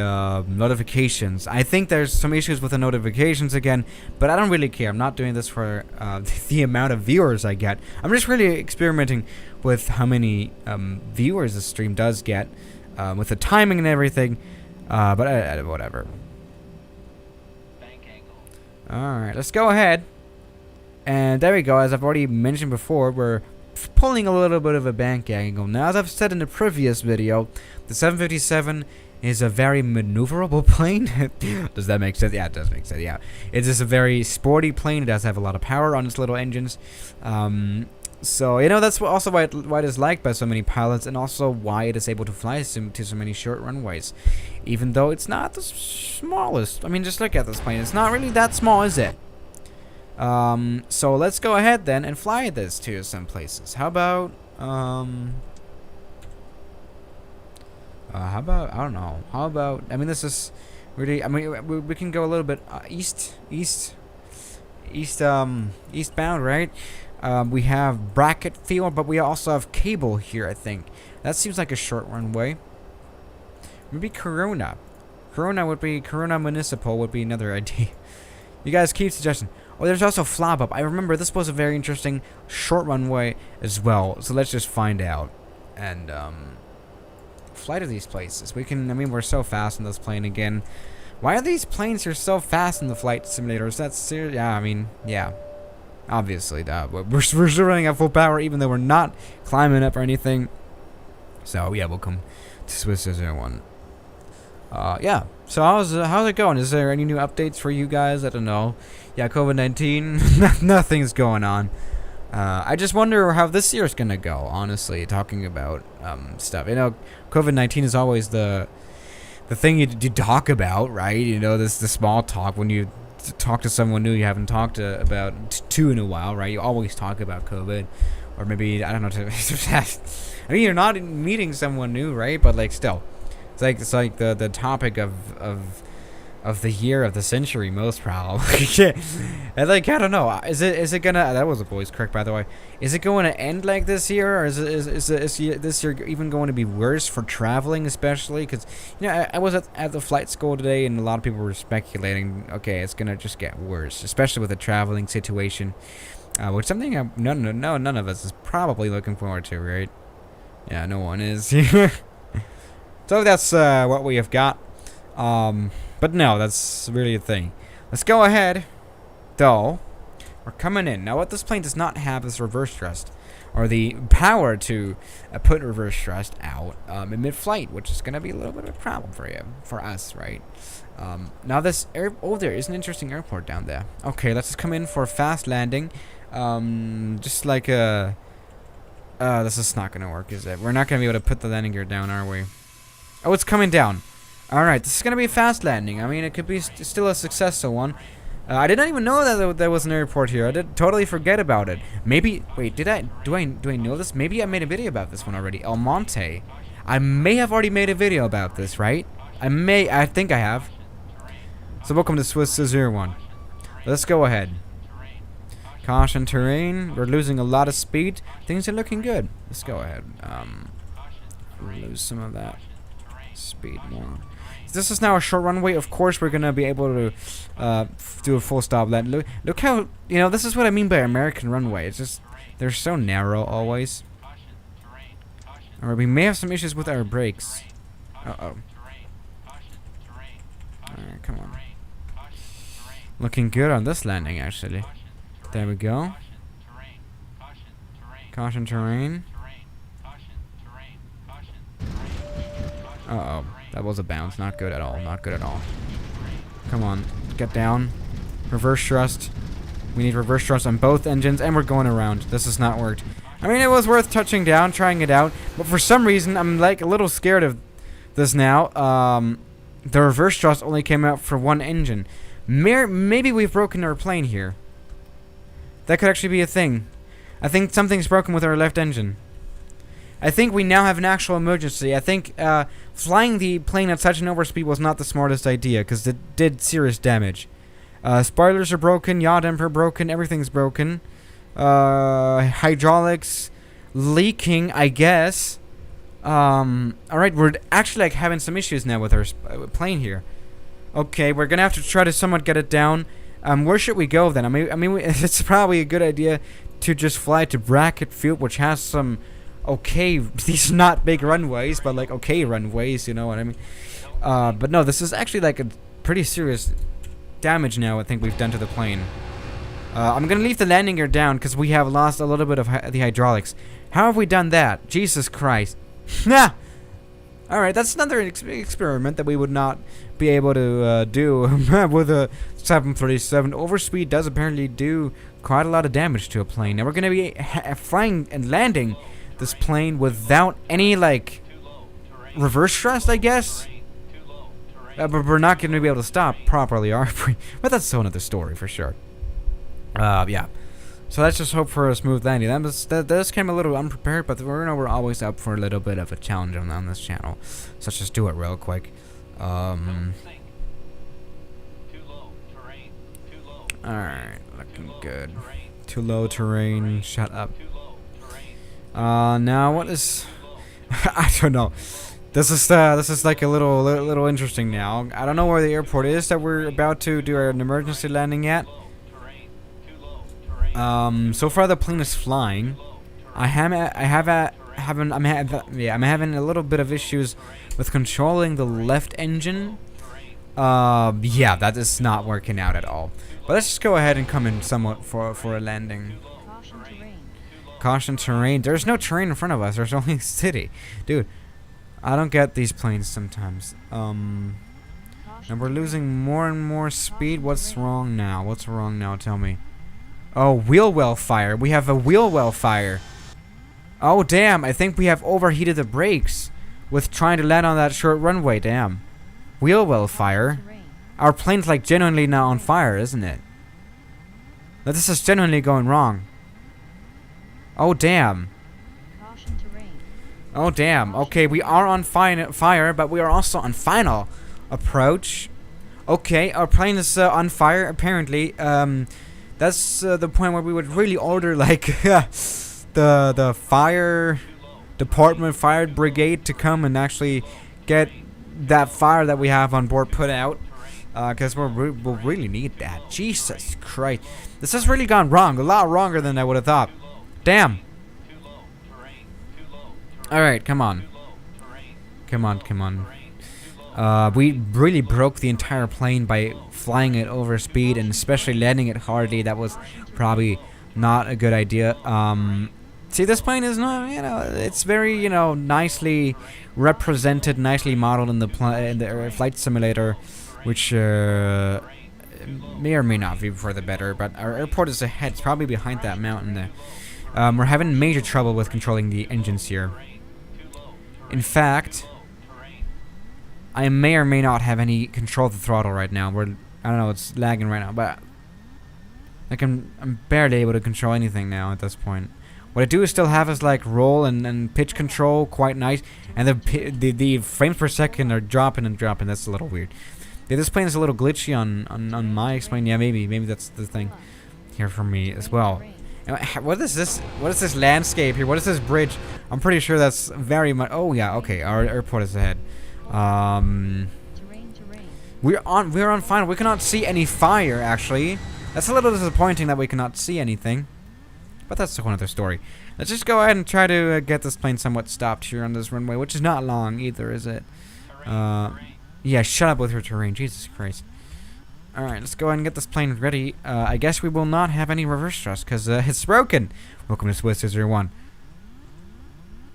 Speaker 1: notifications. I think there's some issues with the notifications again, but I don't really care. I'm not doing this for the amount of viewers I get. I'm just really experimenting with how many viewers the stream does get, with the timing and everything. But whatever. Alright, let's go ahead. And there we go. As I've already mentioned before, we're pulling a little bit of a bank angle. Now, as I've said in the previous video, the 757 is a very maneuverable plane. Does that make sense? Yeah, it does make sense. Yeah, it's just a very sporty plane. It does have a lot of power on its little engines. So, you know, that's also why it is liked by so many pilots, and also why it is able to fly to so many short runways. Even though it's not the smallest. I mean, just look at this plane. It's not really that small, is it? So let's go ahead then and fly this to some places. How about, I don't know. How about, I mean, this is really, I mean, we can go a little bit eastbound, right? We have Bracket Field, but we also have Cable here, I think. That seems like a short runway. Maybe Corona. Corona Municipal would be another idea. You guys keep suggesting. Oh, there's also Flop Up. I remember this was a very interesting short runway as well. So let's just find out. And, fly to these places. We can, I mean, we're so fast in this plane again. Why are these planes here so fast in the flight simulators? That's serious. Yeah, I mean, yeah. Obviously, we're still running at full power even though we're not climbing up or anything. So, yeah, welcome to SWISS001. Yeah. So, how's it going? Is there any new updates for you guys? I don't know. Yeah, COVID-19. Nothing's going on. I just wonder how this year's gonna go, honestly, talking about stuff. You know, COVID-19 is always the thing you talk about, right? You know, the small talk when you talk to someone new you haven't talked to in a while, right? You always talk about COVID, or maybe, I don't know, I mean, you're not meeting someone new, right? But like, still, it's like the topic of the year, of the century, most probably. And like, I don't know, is it gonna, that was a voice correct, by the way, is it going to end like this year, or is this year even going to be worse for traveling, especially because, you know, I was at the flight school today, and a lot of people were speculating, okay, it's gonna just get worse, especially with the traveling situation, which something none of us is probably looking forward to, right? Yeah, no one is. So that's what we have got. But no, that's really a thing. Let's go ahead, though. We're coming in. Now, what this plane does not have is reverse thrust, or the power to put reverse thrust out in mid-flight, which is going to be a little bit of a problem for us, right? Now, this there is an interesting airport down there. Okay, let's just come in for a fast landing. Just like a... this is not going to work, is it? We're not going to be able to put the landing gear down, are we? Oh, it's coming down. Alright, this is going to be a fast landing. I mean, it could be still a successful one. I did not even know that there was an airport here. I did totally forget about it. Maybe, wait, do I know this? Maybe I made a video about this one already. El Monte. I may have already made a video about this, right? I think I have. So welcome to SWISS001. Let's go ahead. Caution terrain. We're losing a lot of speed. Things are looking good. Let's go ahead. Lose some of that speed more. This is now a short runway. Of course, we're gonna be able to do a full stop land. Look how, you know, this is what I mean by American runway. It's just, they're so narrow always. Or we may have some issues with our brakes. Uh-oh. Alright, come on. Looking good on this landing, actually. There we go. Caution terrain. Uh-oh. That was a bounce. Not good at all. Not good at all. Come on. Get down. Reverse thrust. We need reverse thrust on both engines, and we're going around. This has not worked. I mean, it was worth touching down, trying it out, but for some reason, I'm like a little scared of this now. The reverse thrust only came out for one engine. Maybe we've broken our plane here. That could actually be a thing. I think something's broken with our left engine. I think we now have an actual emergency. I think flying the plane at such an overspeed was not the smartest idea, because it did serious damage. Spoilers are broken, yaw damper broken, everything's broken. Hydraulics leaking, I guess. Alright, we're actually like having some issues now with our plane here. Okay, we're gonna have to try to somewhat get it down. Where should we go then? I mean, it's probably a good idea to just fly to Bracket Field, which has some okay, these are not big runways, but like okay runways, you know what I mean? But no, this is actually like a pretty serious damage now I think we've done to the plane. I'm gonna leave the landing gear down because we have lost a little bit of the hydraulics. How have we done that? Jesus Christ. Nah! Alright, that's another experiment that we would not be able to do with a 737. Overspeed does apparently do quite a lot of damage to a plane. Now we're gonna be flying and landing this plane without any, like, reverse thrust, I guess? But we're not gonna be able to stop properly, are we? But that's still another story for sure. Yeah. So let's just hope for a smooth landing. That does came a little unprepared, but we're always up for a little bit of a challenge on this channel. So let's just do it real quick. Alright, looking good. Too low terrain, shut up. Now what is I don't know. This is like a little interesting now. I don't know where the airport is that we're about to do an emergency landing at. So far the plane is flying. I'm having a little bit of issues with controlling the left engine. Yeah, that is not working out at all. But let's just go ahead and come in somewhat for a landing. Caution terrain. There's no terrain in front of us. There's only city, dude. I don't get these planes sometimes. And we're losing more and more speed. What's wrong now? What's wrong now? Tell me. Oh, wheel well fire. We have a wheel well fire. Oh, damn. I think we have overheated the brakes with trying to land on that short runway. Damn. Wheel well fire. Our plane's like genuinely now on fire, isn't it? Now, this is genuinely going wrong. Oh, damn. Oh, damn. Okay, we are on fire, but we are also on final approach. Okay, our plane is on fire, apparently. That's the point where we would really order, like, the fire department, fire brigade to come and actually get that fire that we have on board put out. Because we'll really need that. Jesus Christ. This has really gone wrong. A lot wronger than I would have thought. Damn. Alright, come on. Come on. We really broke the entire plane by flying it over speed and especially landing it hardly. That was probably not a good idea. See, this plane is not, you know, it's very, you know, nicely represented, nicely modeled in the flight simulator, which may or may not be for the better. But our airport is ahead. It's probably behind that mountain there. We're having major trouble with controlling the engines here. In fact, I may or may not have any control of the throttle right now. I don't know, it's lagging right now, but like I'm barely able to control anything now at this point. What I do is still have is like roll and pitch control, quite nice, and the frames per second are dropping and dropping. That's a little weird. Yeah, this plane is a little glitchy on my explain. Yeah, maybe that's the thing here for me as well. What is this? What is this landscape here? What is this bridge? I'm pretty sure that's very much. Oh yeah, okay. Our airport is ahead. We're on fire. We cannot see any fire. Actually, that's a little disappointing that we cannot see anything. But that's another story. Let's just go ahead and try to get this plane somewhat stopped here on this runway, which is not long either, is it? Yeah, shut up with your terrain. Jesus Christ. Alright, let's go ahead and get this plane ready. I guess we will not have any reverse thrust because it's broken. Welcome to SWISS001.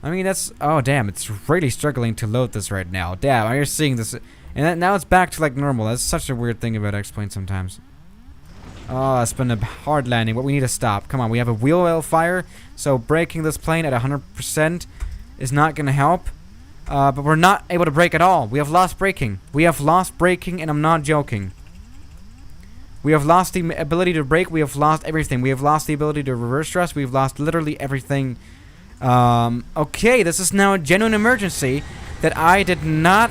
Speaker 1: I mean, that's... Oh, damn. It's really struggling to load this right now. Damn, are you seeing this? And now it's back to, like, normal. That's such a weird thing about X-Plane sometimes. Oh, it's been a hard landing, but we need to stop. Come on, we have a wheel well fire, so braking this plane at 100% is not going to help. But we're not able to brake at all. We have lost braking. We have lost braking, and I'm not joking. We have lost the ability to brake. We have lost everything. We have lost the ability to reverse thrust. We've lost literally everything. Okay, this is now a genuine emergency that I did not...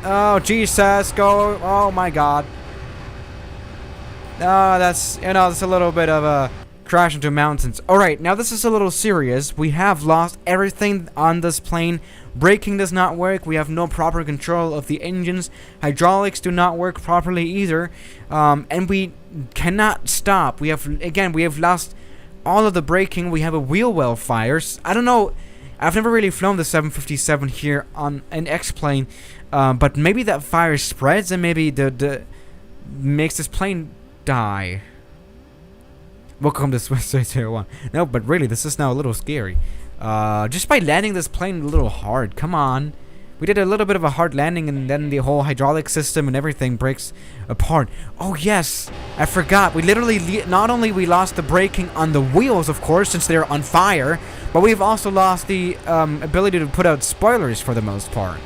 Speaker 1: Oh, Jesus, go... Oh, my God. That's, you know, that's a little bit of a crash into mountains. Alright, now this is a little serious. We have lost everything on this plane. Braking does not work. We have no proper control of the engines. Hydraulics do not work properly either. And we cannot stop. We have lost all of the braking. We have a wheel well fires. I don't know. I've never really flown the 757 here on an X-plane. But maybe that fire spreads and maybe the makes this plane die. Welcome to SWISS001. No, but really, this is now a little scary. Just by landing this plane a little hard. Come on. We did a little bit of a hard landing, and then the whole hydraulic system and everything breaks apart. Oh, yes. I forgot. We literally, not only we lost the braking on the wheels, of course, since they're on fire, but we've also lost the ability to put out spoilers for the most part.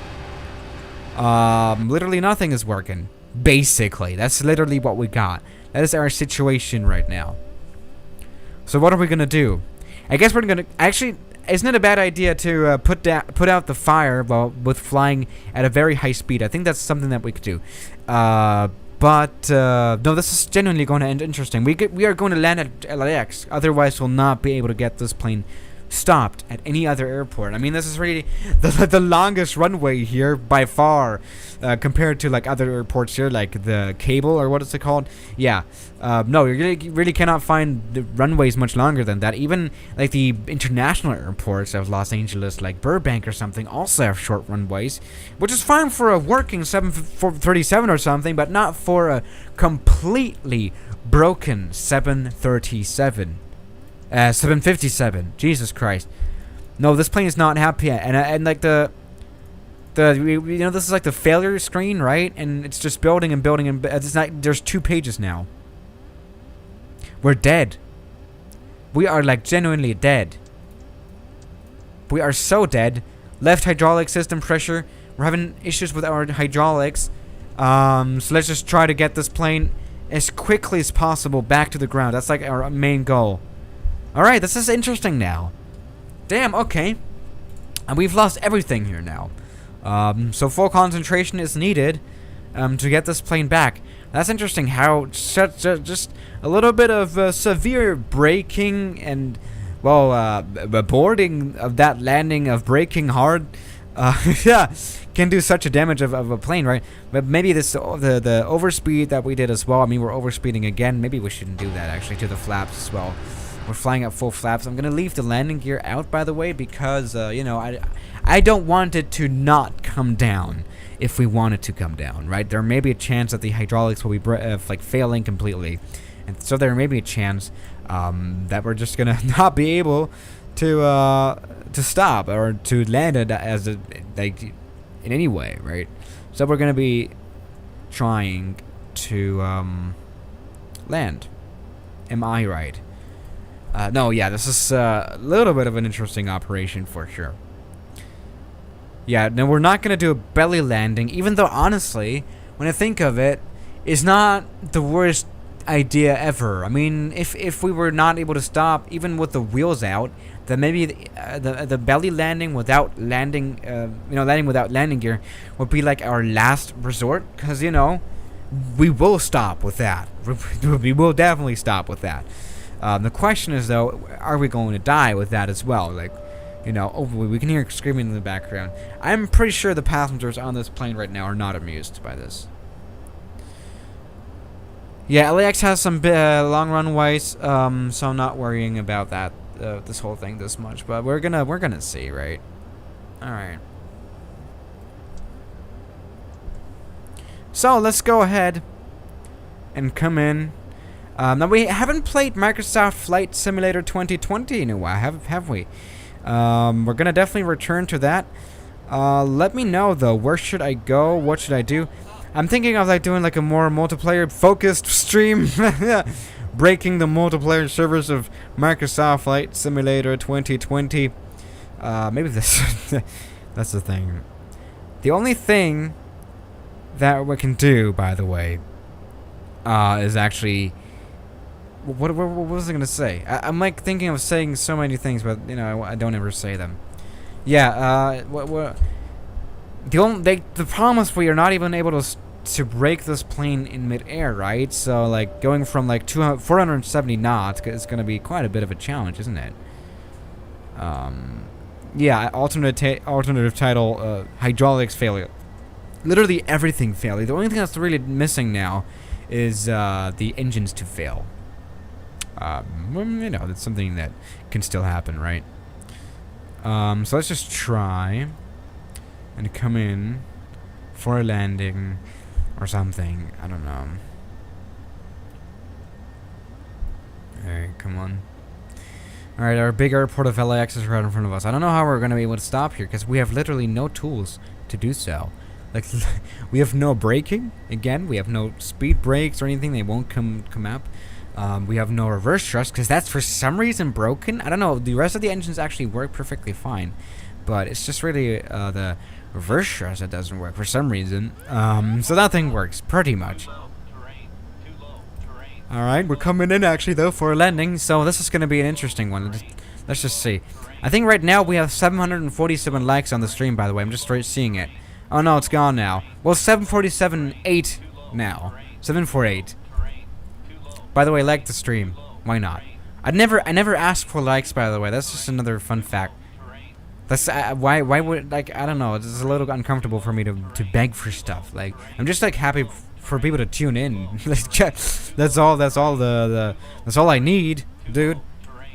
Speaker 1: Literally nothing is working. Basically. That's literally what we got. That is our situation right now. So what are we going to do? I guess we're going to... Actually... Isn't it a bad idea to put out the fire while with flying at a very high speed? I think that's something that we could do. No, this is genuinely going to end interesting. We are going to land at LAX. Otherwise, we'll not be able to get this plane stopped at any other airport. I mean, this is really the longest runway here by far, compared to like other airports here, like the Cable or what is it called? Yeah. No, you really cannot find the runways much longer than that. Even like the international airports of Los Angeles, like Burbank or something, also have short runways, which is fine for a working 737 or something, but not for a completely broken 737. 757. Jesus Christ. No, this plane is not happy yet. And like you know, this is like the failure screen, right? And it's just building and building, and it's not. There's 2 pages now. We're dead. We are like genuinely dead. We are so dead. Left hydraulic system pressure. We're having issues with our hydraulics. So let's just try to get this plane as quickly as possible back to the ground. That's like our main goal. Alright, this is interesting now. Damn, okay. And we've lost everything here now. So full concentration is needed to get this plane back. That's interesting how just a little bit of severe braking and, well, boarding of that landing of braking hard, yeah, can do such a damage of a plane, right? But maybe this the overspeed that we did as well. I mean, we're overspeeding again. Maybe we shouldn't do that, actually, to the flaps as well. We're flying at full flaps. I'm gonna leave the landing gear out, by the way, because you know, I don't want it to not come down if we want it to come down, right? There may be a chance that the hydraulics will be like failing completely, and so there may be a chance that we're just gonna not be able to stop or to land it as a, like in any way, right? So we're gonna be trying to land. Am I right? No, yeah, this is a little bit of an interesting operation for sure. Yeah, no, we're not going to do a belly landing, even though, honestly, when I think of it, it's not the worst idea ever. I mean, if we were not able to stop, even with the wheels out, then maybe the belly landing without landing, you know, landing without landing gear would be like our last resort, because, you know, we will stop with that. We will definitely stop with that. The question is, though, are we going to die with that as well? Like, you know, oh, we can hear screaming in the background. I'm pretty sure the passengers on this plane right now are not amused by this. Yeah, LAX has some long runways, so I'm not worrying about that, this whole thing this much. But we're gonna see, right? All right. So let's go ahead and come in. Now, we haven't played Microsoft Flight Simulator 2020 in a while, have we? We're going to definitely return to that. Let me know, though, where should I go? What should I do? I'm thinking of like doing like a more multiplayer-focused stream. Breaking the multiplayer servers of Microsoft Flight Simulator 2020. Maybe this... That's the thing. The only thing that we can do, by the way, is actually... What was I gonna say? I'm like thinking of saying so many things, but you know I don't ever say them. Yeah. The problem is we are not even able to break this plane in midair, right? So like going from like 470 knots is gonna be quite a bit of a challenge, isn't it? Yeah. Alternative title: hydraulics failure. Literally everything failed. The only thing that's really missing now is the engines to fail. You know, that's something that can still happen, right? So let's just try and come in for a landing or something. I don't know. Alright, come on. Alright, our big airport of LAX is right in front of us. I don't know how we're going to be able to stop here, because we have literally no tools to do so. Like, we have no braking. Again, we have no speed brakes or anything. They won't come up. We have no reverse thrust, because that's for some reason broken. I don't know. The rest of the engines actually work perfectly fine. But it's just really the reverse thrust that doesn't work for some reason. So that thing works pretty much. Alright, we're coming in actually, though, for a landing. So this is going to be an interesting one. Let's just see. I think right now we have 747 likes on the stream, by the way. I'm just seeing it. Oh, no, it's gone now. Well, 747.8 now. 748. By the way, like the stream. Why not? I never asked for likes, by the way. That's just another fun fact. That's why would, like, I don't know. It's a little uncomfortable for me to beg for stuff. Like, I'm just like happy for people to tune in. That's all I need, dude.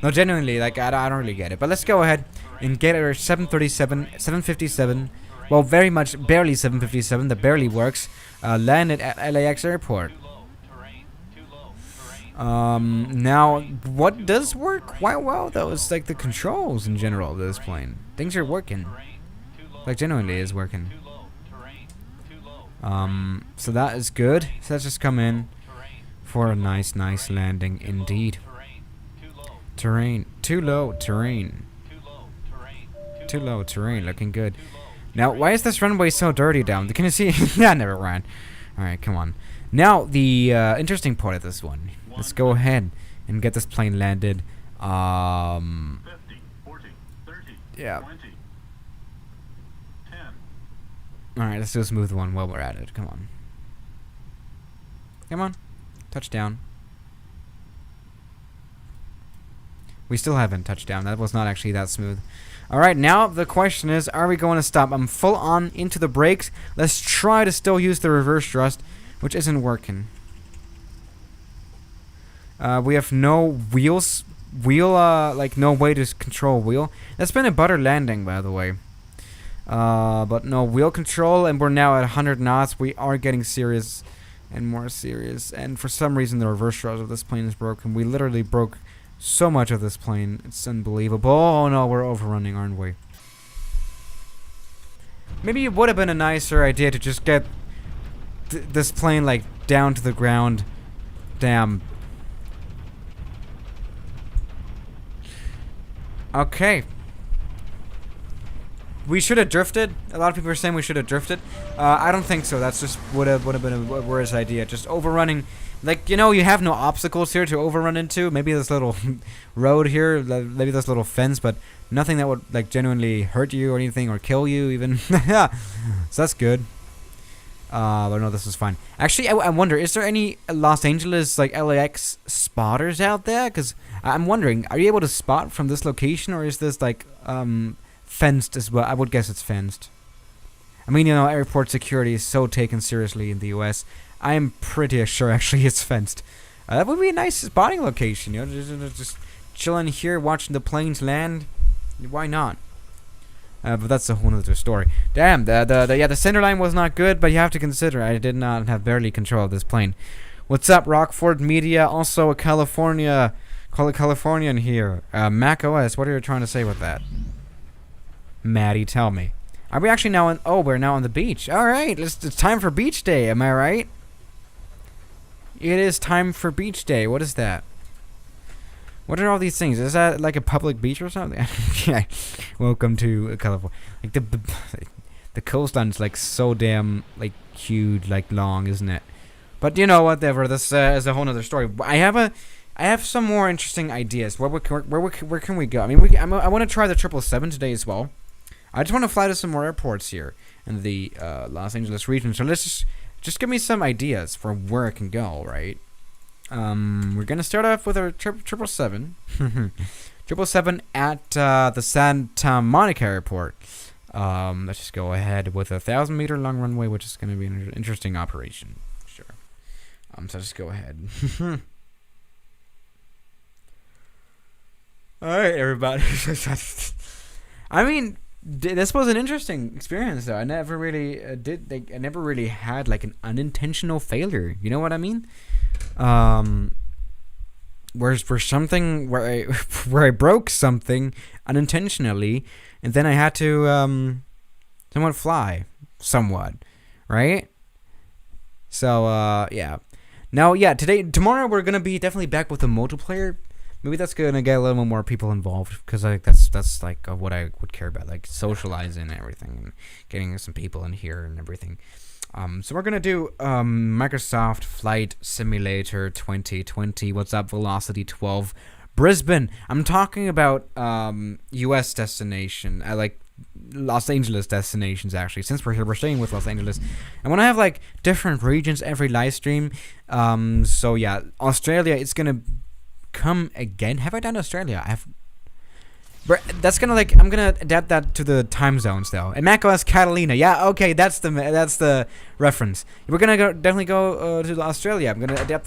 Speaker 1: No, genuinely, like I don't really get it. But let's go ahead and get our 757. Well, very much barely 757. That barely works. Landed at LAX airport. Now, what does work quite well, though, is like the controls in general of this plane. Things are working. Like, genuinely is working. So that is good. So let's just come in for a nice landing indeed. Terrain. Too low terrain. Too low terrain. Looking good. Now, why is this runway so dirty down? Can you see? Yeah, never mind. Alright, come on. Now, the interesting part of this one. Let's go ahead and get this plane landed. 50, 40, 30, yeah. 20, 10. Alright, let's do a smooth one while we're at it. Come on. Come on. Touchdown. We still haven't touched down. That was not actually that smooth. Alright, now the question is, are we going to stop? I'm full on into the brakes. Let's try to still use the reverse thrust, which isn't working. We have no wheels. Like no way to control wheel. That's been a butter landing, by the way. But no wheel control, and we're now at 100 knots. We are getting serious and more serious. And for some reason, the reverse thrust of this plane is broken. We literally broke so much of this plane. It's unbelievable. Oh no, we're overrunning, aren't we? Maybe it would have been a nicer idea to just get this plane like down to the ground. Damn. Okay. We should have drifted. A lot of people are saying we should have drifted. I don't think so. That's just would have been a worse idea. Just overrunning. Like, you know, you have no obstacles here to overrun into. Maybe this little road here, maybe this little fence, but nothing that would like genuinely hurt you or anything or kill you even. So that's good. But no, this is fine. Actually, I wonder, is there any Los Angeles, like, LAX spotters out there? Because I'm wondering, are you able to spot from this location, or is this, like, fenced as well? I would guess it's fenced. I mean, you know, airport security is so taken seriously in the US. I am pretty sure, actually, it's fenced. That would be a nice spotting location, you know, just chilling here, watching the planes land. Why not? But that's a whole other story. Damn, the center line was not good, but you have to consider I did not have barely control of this plane. What's up, Rockford Media? Also a Californian here. Mac OS, what are you trying to say with that? Maddie, tell me. Are we actually now on... Oh, we're now on the beach. Alright, it's time for beach day, am I right? It is time for beach day. What is that? What are all these things? Is that like a public beach or something? Yeah. Welcome to California. Like the coastline's like so damn like huge, like long, isn't it? But you know, whatever. This is a whole other story. I have some more interesting ideas. Where can we go? I mean, I want to try the 777 today as well. I just want to fly to some more airports here in the Los Angeles region. So let's just give me some ideas for where I can go, right? We're gonna start off with our 777. 777 at the Santa Monica Airport. Let's just go ahead with a 1,000-meter long runway, which is gonna be an interesting operation. Sure. So just go ahead. All right, everybody. I mean, this was an interesting experience, though. I never really I never really had like an unintentional failure. You know what I mean? Whereas for something where I broke something unintentionally, and then I had to somewhat fly, right? So yeah. Now yeah, tomorrow we're gonna be definitely back with a multiplayer. Maybe that's gonna get a little more people involved, because like that's like what I would care about, like socializing and everything, and getting some people in here and everything. So we're gonna do Microsoft Flight Simulator 2020. What's up, Velocity 12, Brisbane. I'm talking about U.S. destination. I like Los Angeles destinations, actually. Since we're here, we're staying with Los Angeles. I want to have like different regions every live stream. So yeah, Australia. It's gonna come again. Have I done Australia? That's gonna like, I'm gonna adapt that to the time zones though. And macOS Catalina, yeah, okay, that's the reference. We're gonna definitely go to Australia. I'm gonna adapt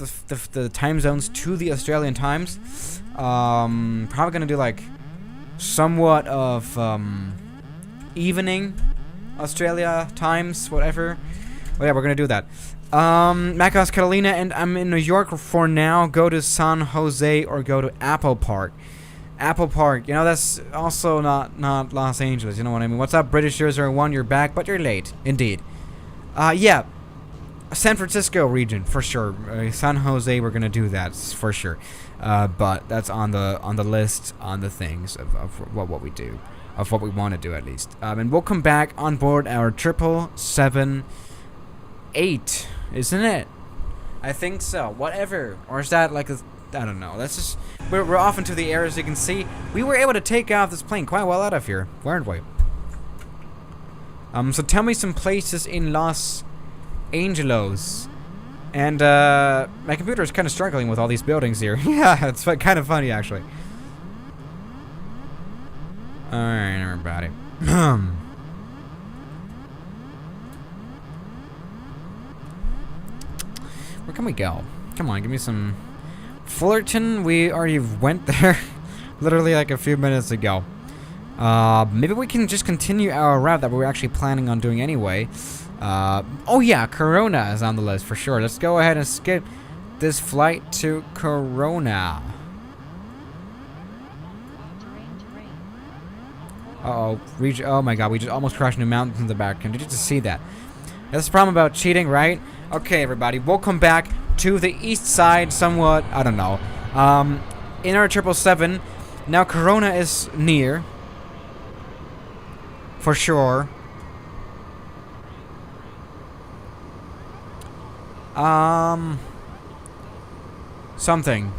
Speaker 1: the time zones to the Australian times. Probably gonna do like somewhat of evening Australia times, whatever. Oh yeah, we're gonna do that. macOS Catalina, and I'm in New York for now. Go to San Jose or go to Apple Park. Apple Park, you know, that's also not Los Angeles, you know what I mean? What's up, British 001? You're back, but you're late, indeed. Yeah, San Francisco region, for sure. San Jose, we're gonna do that, for sure. But that's on the list, on the things of what we do, of what we want to do at least. And we'll come back on board our 777-8, isn't it? I think so, whatever. Or is that like a... I don't know. Let's just... We're off into the air, as you can see. We were able to take off this plane quite well out of here, weren't we? So tell me some places in Los Angeles. And, my computer is kind of struggling with all these buildings here. Yeah, it's kind of funny, actually. Alright, everybody. Where can we go? Come on, give me some... Fullerton, we already went there literally like a few minutes ago. Maybe we can just continue our route that we were actually planning on doing anyway. Oh yeah, Corona is on the list for sure. Let's go ahead and skip this flight to Corona. Uh-oh, oh my god, we just almost crashed into mountains in the back. Did you just see that? That's the problem about cheating, right? Okay, everybody, we'll come back to the east side somewhat, I don't know. In our 777, now Corona is near. For sure. Something.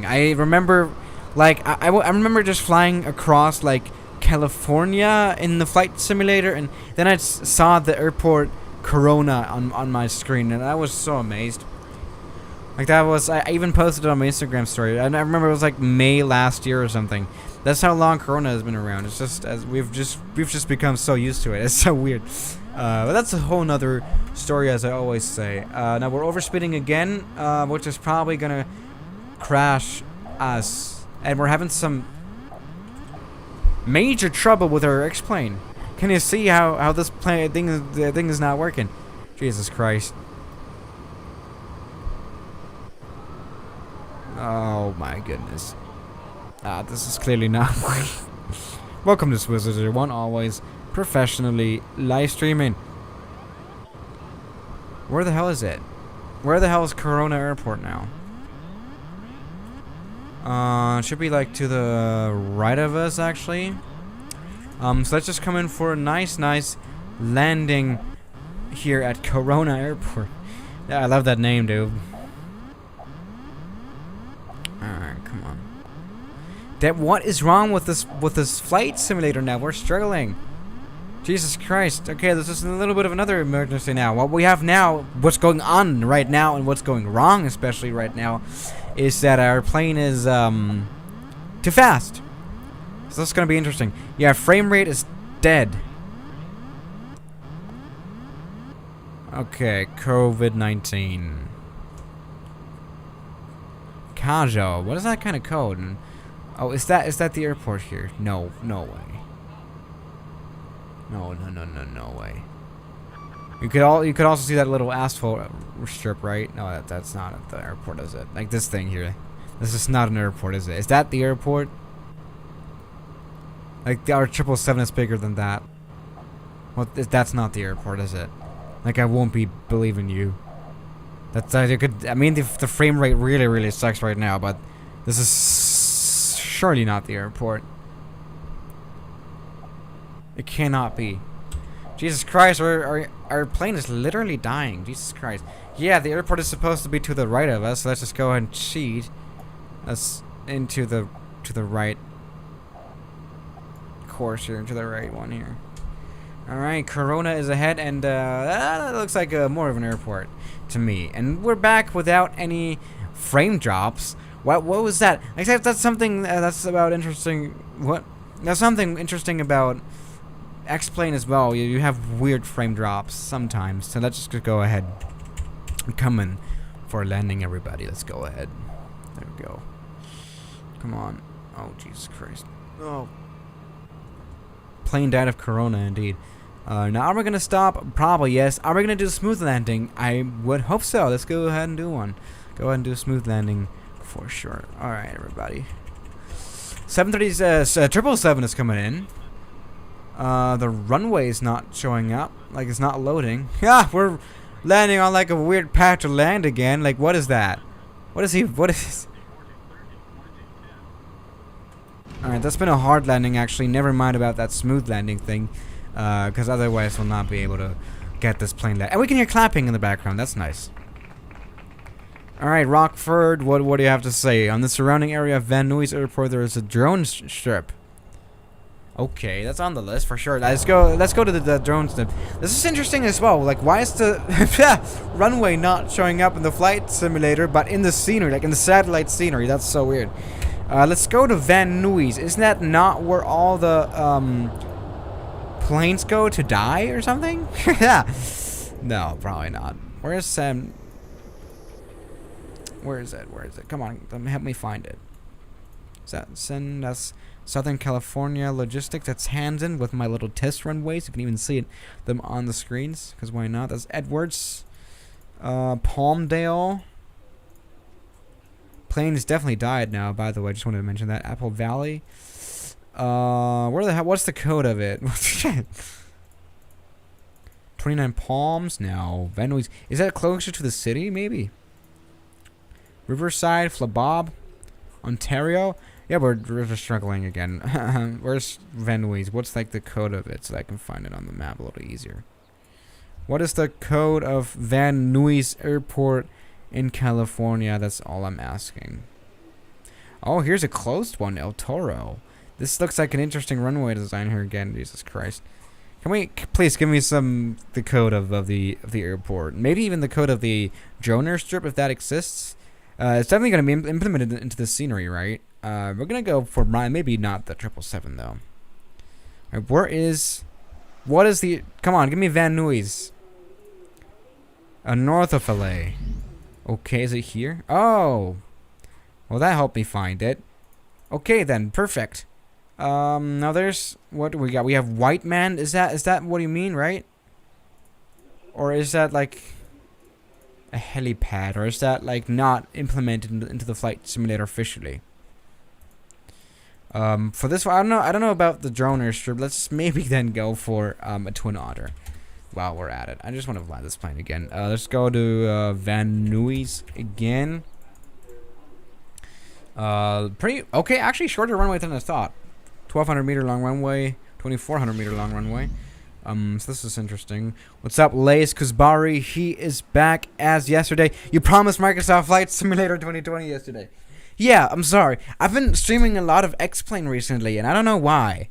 Speaker 1: I remember, like, I remember just flying across, like, California in the flight simulator, and then I saw the airport Corona on my screen, and I was so amazed. Like, that was, I even posted it on my Instagram story. I remember it was like May last year or something. That's how long Corona has been around. It's just, as we've just become so used to it. It's so weird. But that's a whole nother story, as I always say. Now we're overspeeding again, which is probably gonna crash us, and we're having some major trouble with our X-plane. Can you see how this thing is not working? Jesus Christ. Oh my goodness. This is clearly not working. Welcome to SWISS001, always professionally live streaming. Where the hell is it? Where the hell is Corona Airport now? Should be like to the right of us actually. So let's just come in for a nice landing here at Corona Airport. Yeah, I love that name, dude. Alright, come on. What is wrong with this flight simulator now? We're struggling. Jesus Christ. Okay, this is a little bit of another emergency now. What we have now, what's going on right now, and what's going wrong, especially right now, is that our plane is too fast. So this is gonna be interesting. Yeah, frame rate is dead. Okay, COVID-19. Kajo. What is that kind of code? And, oh, is that the airport here? No way. No way. You could also see that little asphalt strip, right? No, that's not at the airport, is it? Like this thing here. This is not an airport, is it? Is that the airport? Like our 777 is bigger than that. Well, that's not the airport, is it? Like I won't be believing you. That's you could. I mean, the frame rate really sucks right now, but this is surely not the airport. It cannot be. Jesus Christ, our plane is literally dying. Jesus Christ. Yeah, the airport is supposed to be to the right of us. So let's just go ahead and cheat. Let's into the right course here, to the right one here. All right, Corona is ahead, and that looks like more of an airport to me. And we're back without any frame drops. What was that? Except that's something that's about interesting. What? That's something interesting about X-Plane as well. You have weird frame drops sometimes. So let's just go ahead. I'm coming for landing, everybody. Let's go ahead. There we go. Come on. Oh, Jesus Christ. Oh. Plane died of Corona, indeed. Now, are we going to stop? Probably, yes. Are we going to do a smooth landing? I would hope so. Let's go ahead and do one. Go ahead and do a smooth landing for sure. Alright, everybody. 777 is coming in. The runway is not showing up. Like, it's not loading. Yeah, we're landing on, like, a weird patch of land again. Like, what is that? What is this? Alright, that's been a hard landing, actually. Never mind about that smooth landing thing. Because otherwise we'll not be able to get this plane landed. And we can hear clapping in the background. That's nice. Alright, Rockford, what do you have to say? On the surrounding area of Van Nuys Airport, there is a drone strip. Okay, that's on the list for sure. Let's go to the drone strip. This is interesting as well. Like, why is the runway not showing up in the flight simulator, but in the scenery, like in the satellite scenery? That's so weird. Let's go to Van Nuys. Isn't that not where all the planes go to die or something? Yeah. No, probably not. Where's Sam? Where is it? Come on, help me find it. Is that that's Southern California Logistics? That's Hansen with my little test runways. You can even see them on the screens, because why not? That's Edwards. Palmdale. Plane has definitely died now, by the way. I just wanted to mention that. Apple Valley. Where the hell? What's the code of it? 29 Palms? No. Van Nuys. Is that closer to the city? Maybe. Riverside, Flabob, Ontario. Yeah, we're struggling again. Where's Van Nuys? What's like the code of it so I can find it on the map a little easier? What is the code of Van Nuys Airport in California? That's all I'm asking. Oh, here's a closed one, El Toro. This looks like an interesting runway design here again. Jesus Christ. Can we please give me the code of the airport? Maybe even the code of the drone strip if that exists. It's definitely going to be implemented into the scenery, right? We're going to go for maybe not the 777 though. Alright, what is the, come on, give me Van Nuys. North of LA. Okay, is it here? Oh. Well, that helped me find it. Okay then, perfect. Now there's, what do we got? We have White Man. Is that what you mean, right? Or is that like a helipad, or is that like not implemented into the flight simulator officially? For this one, I don't know about the drone airstrip. Let's maybe then go for a Twin Otter while we're at it. I just want to fly this plane again. Let's go to Van Nuys again. Pretty okay. Actually, shorter runway than I thought. 1,200 meter long runway, 2,400 meter long runway. So this is interesting. What's up, Lace Kuzbari? He is back as yesterday. You promised Microsoft Flight Simulator 2020 yesterday. Yeah, I'm sorry. I've been streaming a lot of X-Plane recently, and I don't know why.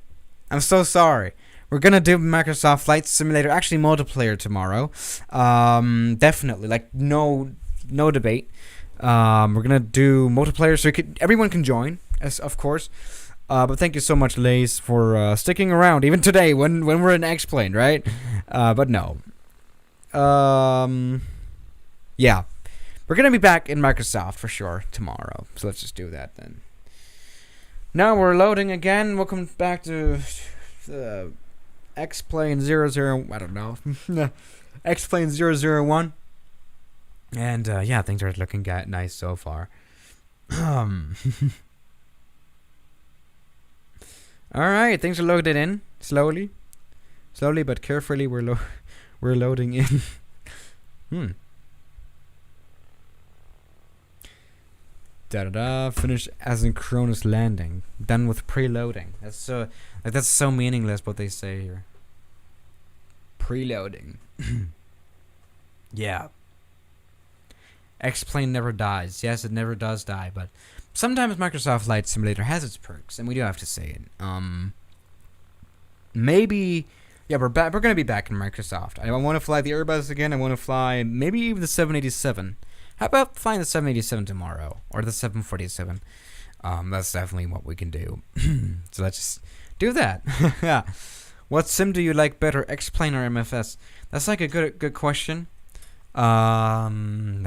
Speaker 1: I'm so sorry. We're gonna do Microsoft Flight Simulator, actually multiplayer tomorrow. Definitely, like no debate. We're gonna do multiplayer, so everyone can join, of course. But thank you so much, Lace, for sticking around, even today when we're in X-Plane, right? But no. Yeah. We're going to be back in Microsoft for sure tomorrow. So let's just do that then. Now we're loading again. Welcome back to X-Plane 00... I don't know. X-Plane 001. And yeah, things are looking nice so far. Alright, things are loaded in. Slowly but carefully we're loading in. Finish asynchronous landing. Done with preloading. That's so meaningless what they say here. Preloading. Yeah. X-Plane never dies. Yes, it never does die, but sometimes Microsoft Flight Simulator has its perks, and we do have to say it. Maybe, yeah, we're gonna be back in Microsoft. I want to fly the Airbus again. I want to fly maybe even the 787. How about flying the 787 tomorrow or the 747? That's definitely what we can do. So let's just do that. Yeah. What sim do you like better, X-Plane or MFS? That's like a good question. I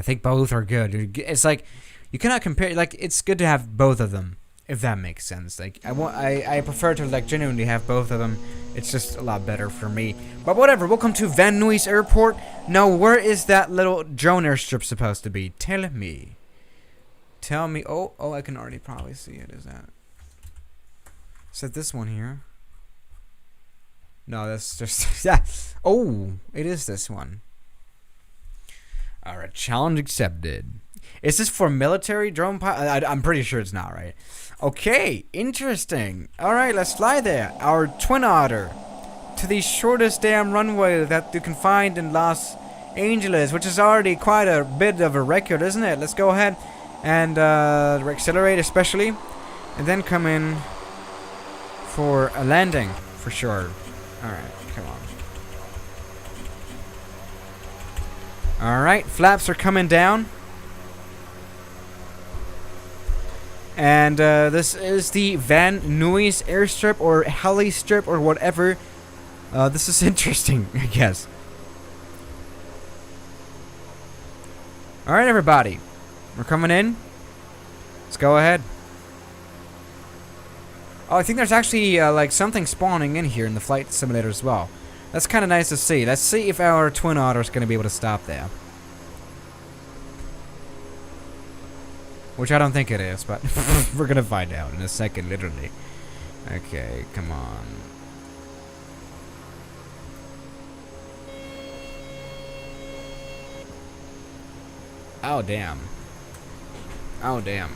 Speaker 1: think both are good. It's like you cannot compare. Like it's good to have both of them, if that makes sense. Like I prefer to like genuinely have both of them. It's just a lot better for me. But whatever. Welcome to Van Nuys Airport. Now, where is that little drone airstrip supposed to be? Tell me. Tell me. Oh, I can already probably see it. Is that this one here? No, that's just yeah. Oh, it is this one. Alright, challenge accepted. Is this for military drone pilot? I'm pretty sure it's not, right? Okay, interesting. Alright, let's fly there. Our Twin Otter to the shortest damn runway that you can find in Los Angeles, which is already quite a bit of a record, isn't it? Let's go ahead and accelerate especially, and then come in for a landing for sure. Alright, come on. Alright, flaps are coming down. And this is the Van Nuys airstrip or heli strip or whatever. This is interesting, I guess. Alright, everybody. We're coming in. Let's go ahead. Oh, I think there's actually like something spawning in here in the flight simulator as well. That's kind of nice to see. Let's see if our Twin Otter is going to be able to stop there. Which I don't think it is, but we're going to find out in a second, literally. Okay, come on. Oh, damn. Oh, damn.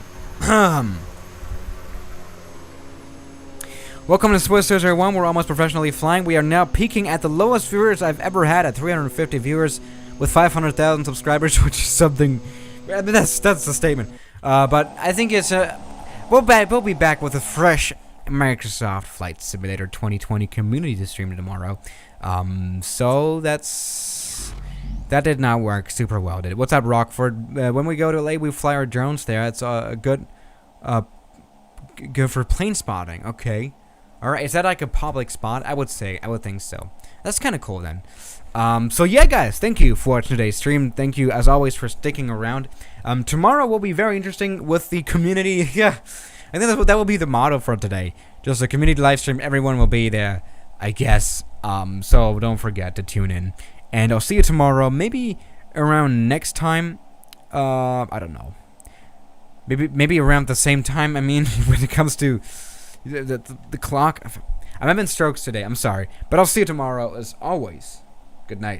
Speaker 1: Welcome to SWISS001. We're almost professionally flying. We are now peaking at the lowest viewers I've ever had at 350 viewers with 500,000 subscribers, which is something. I mean, that's the statement. But I think it's we'll be back with a fresh Microsoft Flight Simulator 2020 community to stream tomorrow. So that did not work super well, did it? What's up, Rockford? When we go to LA, we fly our drones there. It's good for plane spotting. Okay. All right. Is that like a public spot? I would think so. That's kind of cool then. So yeah, guys, thank you for today's stream. Thank you, as always, for sticking around. Tomorrow will be very interesting with the community. Yeah, I think that will be the motto for today. Just a community live stream. Everyone will be there, I guess. So don't forget to tune in. And I'll see you tomorrow, maybe around next time. I don't know. Maybe around the same time. I mean, when it comes to the clock. I'm having strokes today. I'm sorry, but I'll see you tomorrow as always. Good night.